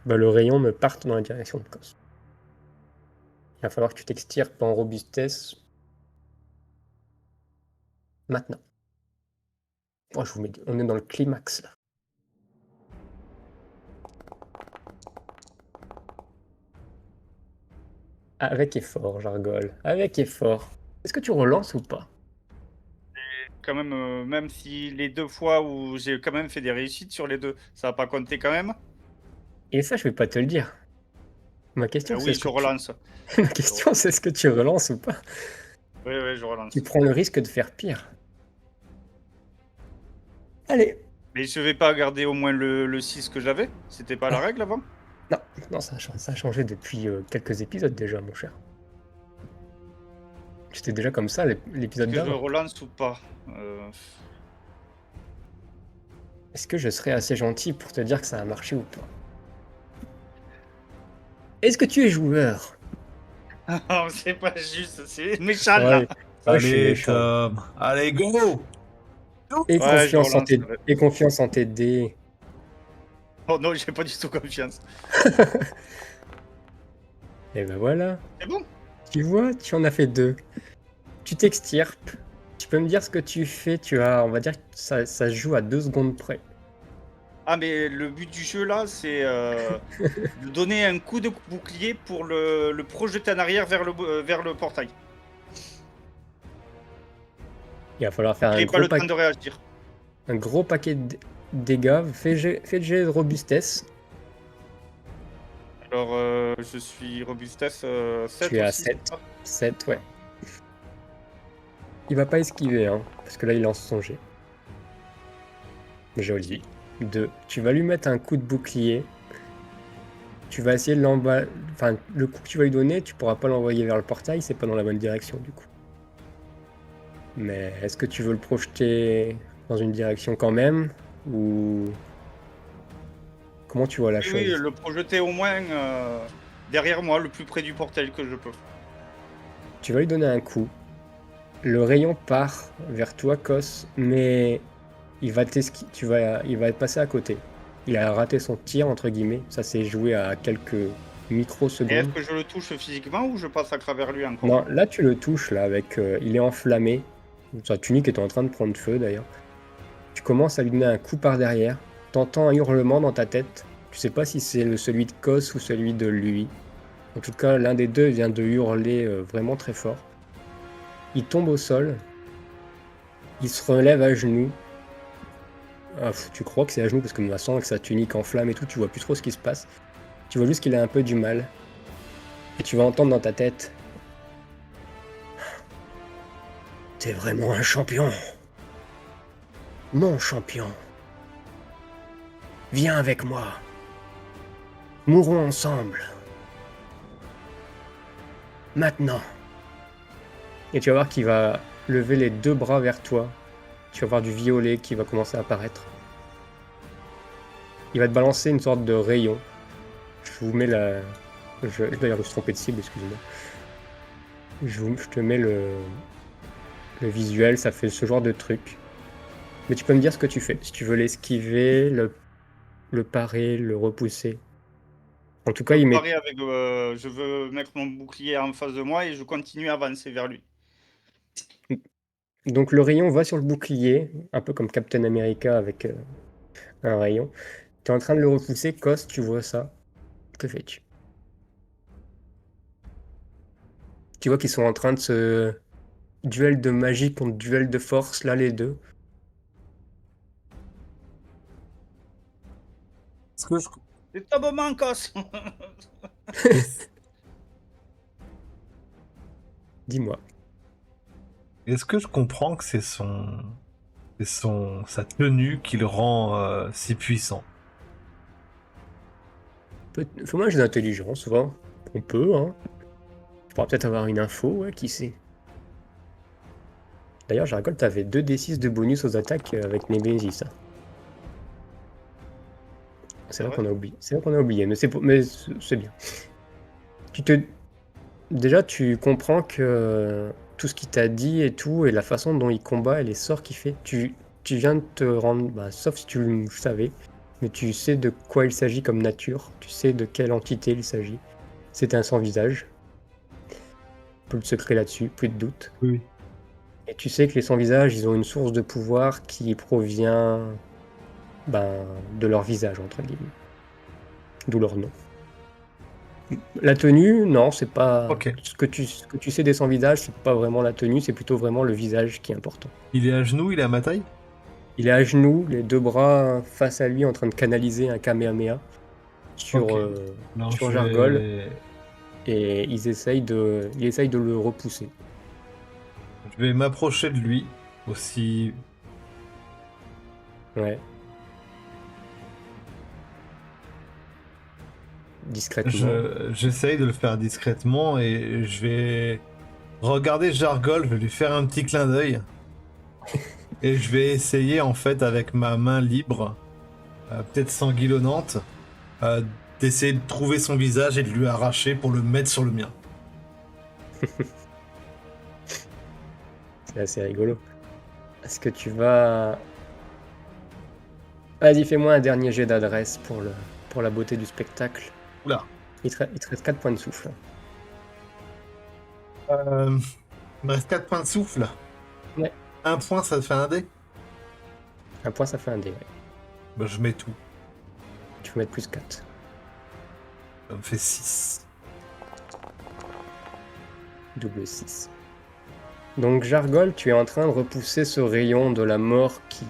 le rayon ne parte dans la direction de Kos. Il va falloir que tu t'extirpes en robustesse maintenant. Oh, on est dans le climax là. Avec effort, Jargol. Avec effort. Est-ce que tu relances ou pas? Quand même, même si les 2 fois où j'ai quand même fait des réussites sur les 2, ça va pas compter quand même? Et ça, je vais pas te le dire. Ma question, c'est Oui, je relance. Ma question, c'est est-ce que tu relances ou pas? Oui, je relance. Tu prends le risque de faire pire. Allez. Mais je vais pas garder au moins le 6 que j'avais? C'était pas la règle avant? Non, ça a changé depuis quelques épisodes déjà, mon cher. C'était déjà comme ça l'épisode Est-ce que je d'avant. relance ou pas? Est-ce que je serais assez gentil pour te dire que ça a marché ou pas? Est-ce que tu es joueur? Oh, c'est pas juste, c'est méchant là. Ouais, ouais, je suis Allez, méchant. Tom. Allez, go. Et Ouais, je confiance en relance. tes... Et confiance en tes dés. Oh non, j'ai pas du tout confiance. Et ben voilà. C'est bon. Tu vois, tu en as fait 2. Tu t'extirpes. Tu peux me dire ce que tu fais. Tu as, on va dire que ça se joue à 2 secondes près. Ah, mais le but du jeu là, c'est de donner un coup de bouclier pour le projeter en arrière vers le portail. Il va falloir faire J'ai pas le temps de réagir. un gros paquet de dégâts. Fais le jet de robustesse. Alors, je suis robustesse 7 Tu es à aussi. 7. 7, ouais. Il va pas esquiver, hein, parce que là, il lance son jet. Joli. 2. Tu vas lui mettre un coup de bouclier. Tu vas essayer de l'emballer. Enfin, le coup que tu vas lui donner, tu pourras pas l'envoyer vers le portail, c'est pas dans la bonne direction du coup. Mais est-ce que tu veux le projeter dans une direction quand même? Ou. Comment tu vois la Oui, chose? oui, le projeter au moins derrière moi, le plus près du portail que je peux. Tu vas lui donner un coup. Le rayon part vers toi, Kos, mais il va passer à côté. Il a raté son tir, entre guillemets. Ça s'est joué à quelques Et est-ce microsecondes. que je le touche physiquement ou je passe à travers lui encore? Non, là tu le touches, là, avec. Il est enflammé. Sa tunique est en train de prendre feu d'ailleurs. Tu commences à lui donner un coup par derrière. T'entends un hurlement dans ta tête. Tu sais pas si c'est celui de Kos ou celui de lui. En tout cas, l'un des deux vient de hurler vraiment très fort. Il tombe au sol. Il se relève à genoux. Ah, tu crois que c'est à genoux parce que de avec sa tunique en flamme et tout, tu vois plus trop ce qui se passe. Tu vois juste qu'il a un peu du mal. Et tu vas entendre dans ta tête. T'es vraiment un champion. Mon champion. Viens avec moi. Mourons ensemble. Maintenant. Et tu vas voir qu'il va lever les 2 bras vers toi. Tu vas voir du violet qui va commencer à apparaître. Il va te balancer une sorte de rayon. Je vous mets la... D'ailleurs, je me suis trompé de cible, excusez-moi. Je te mets le visuel, ça fait ce genre de truc. Mais tu peux me dire ce que tu fais. Si tu veux l'esquiver, le parer, le repousser. En tout cas, il met... Je veux mettre mon bouclier en face de moi et je continue à avancer vers lui. Donc le rayon va sur le bouclier, un peu comme Captain America avec un rayon. Tu es en train de le repousser, Cos, tu vois ça. Que fais-tu? Tu vois qu'ils sont en train de se... Duel de magie contre duel de force, là, les deux. Est-ce que je... C'est un moment, Cos. Dis-moi. Est-ce que je comprends que c'est sa tenue qui le rend si puissant? Fais-moi un jeu d'intelligence, va. On peut, hein. Tu pourras peut-être avoir une info, ouais, qui sait. D'ailleurs, je raconte, t'avais 2d6 de bonus aux attaques avec Nemesis. Hein. C'est vrai qu'on a oublié. C'est vrai qu'on a oublié, mais c'est bien. Déjà, tu comprends que tout ce qu'il t'a dit et tout, et la façon dont il combat et les sorts qu'il fait, tu viens de te rendre... Bah, sauf si tu le savais, mais tu sais de quoi il s'agit comme nature, tu sais de quelle entité il s'agit. C'est un sans-visage. Plus de secret là-dessus, plus de doute. Oui. Et tu sais que les sans-visages, ils ont une source de pouvoir qui provient de leur visage, entre guillemets. D'où leur nom. La tenue, non, c'est pas... Ok. Ce que tu sais des sans-visages, c'est pas vraiment la tenue, c'est plutôt vraiment le visage qui est important. Il est à genoux, il est à ma taille? Il est à genoux, les 2 bras face à lui, en train de canaliser un Kamehameha sur, Ok. Non, sur je Jargol, vais... et il essaye de le repousser. Je vais m'approcher de lui aussi. Ouais. Discrètement. J'essaye de le faire discrètement et je vais regarder Jargol, je vais lui faire un petit clin d'œil. Et je vais essayer en fait avec ma main libre, peut-être sanguillonnante, d'essayer de trouver son visage et de lui arracher pour le mettre sur le mien. C'est assez rigolo. Est-ce que tu vas... Vas-y, fais-moi un dernier jet d'adresse pour la beauté du spectacle. Oula. Il te reste 4 points de souffle. Il me reste 4 points de souffle. Ouais. 1 point, ça te fait un dé. Un point, ça fait un dé. Ouais. Bah, je mets tout. Tu peux mettre plus 4. Ça me fait 6. Double 6. Donc Jargol, tu es en train de repousser ce rayon de la mort qui...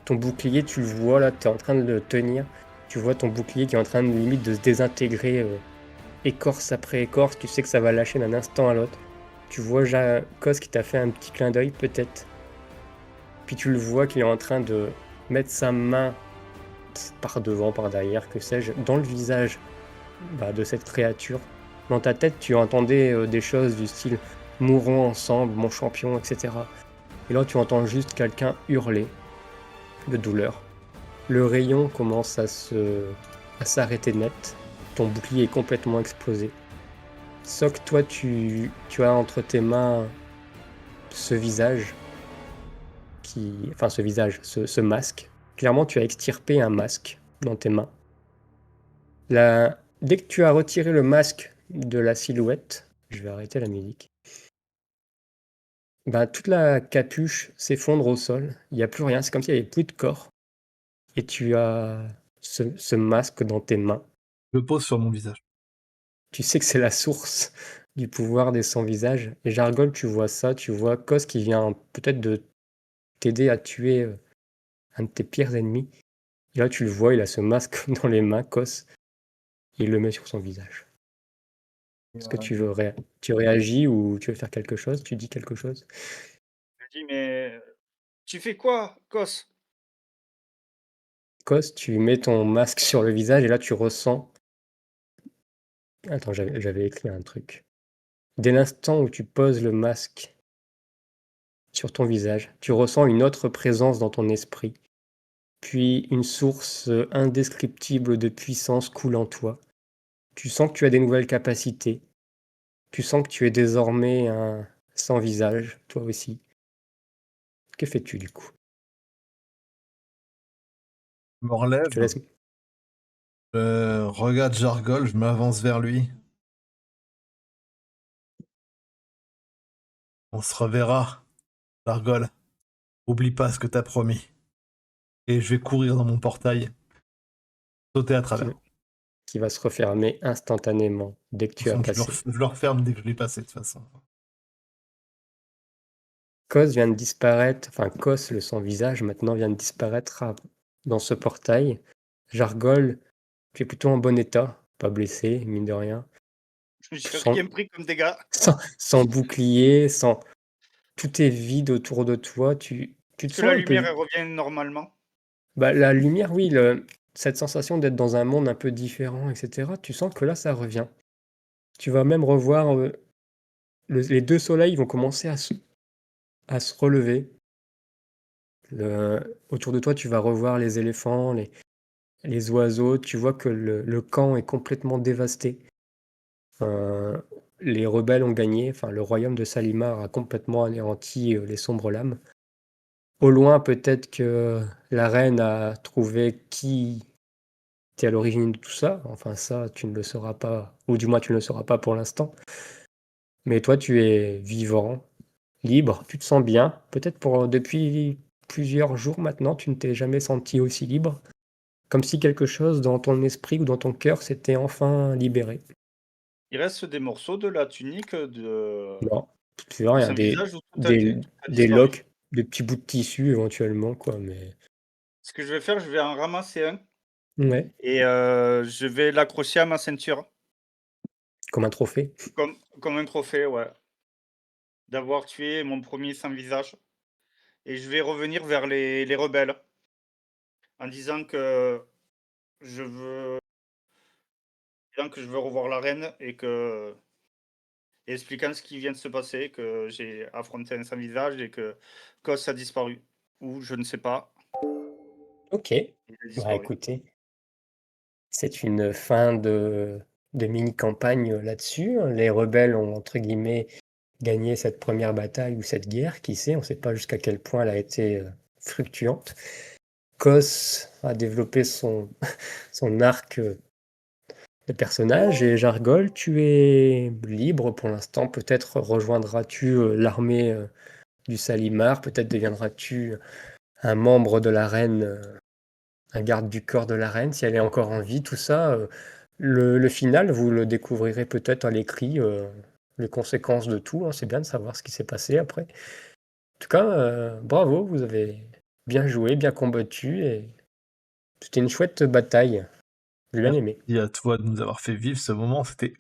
Ton bouclier, tu le vois là, tu es en train de le tenir. Tu vois ton bouclier qui est en train de limite de se désintégrer écorce après écorce. Tu sais que ça va lâcher d'un instant à l'autre. Tu vois Kos qui t'a fait un petit clin d'œil peut-être. Puis tu le vois qu'il est en train de mettre sa main par devant, par derrière, que sais-je, dans le visage de cette créature. Dans ta tête, tu entendais des choses du style « Mourons ensemble, mon champion », etc. Et là, tu entends juste quelqu'un hurler de douleur. Le rayon commence à s'arrêter net. Ton bouclier est complètement explosé. Soc, toi, tu as entre tes mains ce visage ce masque. Clairement, tu as extirpé un masque dans tes mains. Dès que tu as retiré le masque de la silhouette, je vais arrêter la musique. Toute la capuche s'effondre au sol. Il n'y a plus rien. C'est comme s'il n'y avait plus de corps. Et tu as ce masque dans tes mains. Je le pose sur mon visage. Tu sais que c'est la source du pouvoir des sans-visages. Et Jargol, tu vois ça. Tu vois Kos qui vient peut-être de t'aider à tuer un de tes pires ennemis. Et là, tu le vois, il a ce masque dans les mains, Kos. Et il le met sur son visage. Est-ce que tu réagis ou tu veux faire quelque chose? Tu dis quelque chose? Je dis, mais tu fais quoi, Kos? Kos, tu mets ton masque sur le visage et là, tu ressens... Attends, j'avais écrit un truc. Dès l'instant où tu poses le masque sur ton visage, tu ressens une autre présence dans ton esprit, puis une source indescriptible de puissance coule en toi. Tu sens que tu as des nouvelles capacités. Tu sens que tu es désormais un sans visage, toi aussi. Que fais-tu du coup? Je me relève. Je te laisse. Regarde Jargol, je m'avance vers lui. On se reverra, Jargol. Oublie pas ce que t'as promis. Et je vais courir dans mon portail. Sauter à travers. Qui va se refermer instantanément dès que tu as passé. Je le referme dès que je l'ai passé de toute façon. Kos vient de disparaître, enfin Kos, le sans-visage, maintenant vient de disparaître dans ce portail. Jargol, tu es plutôt en bon état, pas blessé, mine de rien. J'ai rien pris comme dégâts. Sans bouclier, sans... Tout est vide autour de toi, tu te Est-ce que sens la un peu... lumière, elle revient normalement? La lumière, oui, cette sensation d'être dans un monde un peu différent, etc., tu sens que là, ça revient. Tu vas même revoir... les deux soleils vont commencer à se relever. Autour de toi, tu vas revoir les éléphants, les oiseaux. Tu vois que le camp est complètement dévasté. Les rebelles ont gagné. Enfin, le royaume de Salimar a complètement anéanti les sombres lames. Au loin, peut-être que la reine a trouvé qui était à l'origine de tout ça. Enfin, ça, tu ne le sauras pas. Ou du moins, tu ne le sauras pas pour l'instant. Mais toi, tu es vivant, libre, tu te sens bien. Peut-être depuis plusieurs jours maintenant, tu ne t'es jamais senti aussi libre. Comme si quelque chose dans ton esprit ou dans ton cœur s'était enfin libéré. Il reste des morceaux de la tunique de Non, tu vois rien, Saint-Visage où tout a des disparu? loques, des petits bouts de tissu éventuellement, quoi, mais... Ce que je vais faire, je vais en ramasser un Ouais, et je vais l'accrocher à ma ceinture comme un trophée. comme un trophée, ouais, d'avoir tué mon premier sans-visage et je vais revenir vers les rebelles en disant que je veux revoir la reine et expliquant ce qui vient de se passer, que j'ai affronté un sans-visage et que Kos a disparu ou je ne sais pas, Ok, il a disparu. écoutez, C'est une fin de mini-campagne là-dessus. Les rebelles ont, entre guillemets, gagné cette première bataille ou cette guerre, qui sait, on ne sait pas jusqu'à quel point elle a été fructuante. Kos a développé son arc de personnage, et Jargol, tu es libre pour l'instant. Peut-être rejoindras-tu l'armée du Salimar, peut-être deviendras-tu un membre de la reine, un garde du corps de la reine, si elle est encore en vie, tout ça. Le final, vous le découvrirez peut-être à l'écrit, les conséquences de tout, hein. C'est bien de savoir ce qui s'est passé après. En tout cas, bravo, vous avez bien joué, bien combattu, et c'était une chouette bataille. J'ai bien aimé. Merci à toi de nous avoir fait vivre ce moment, c'était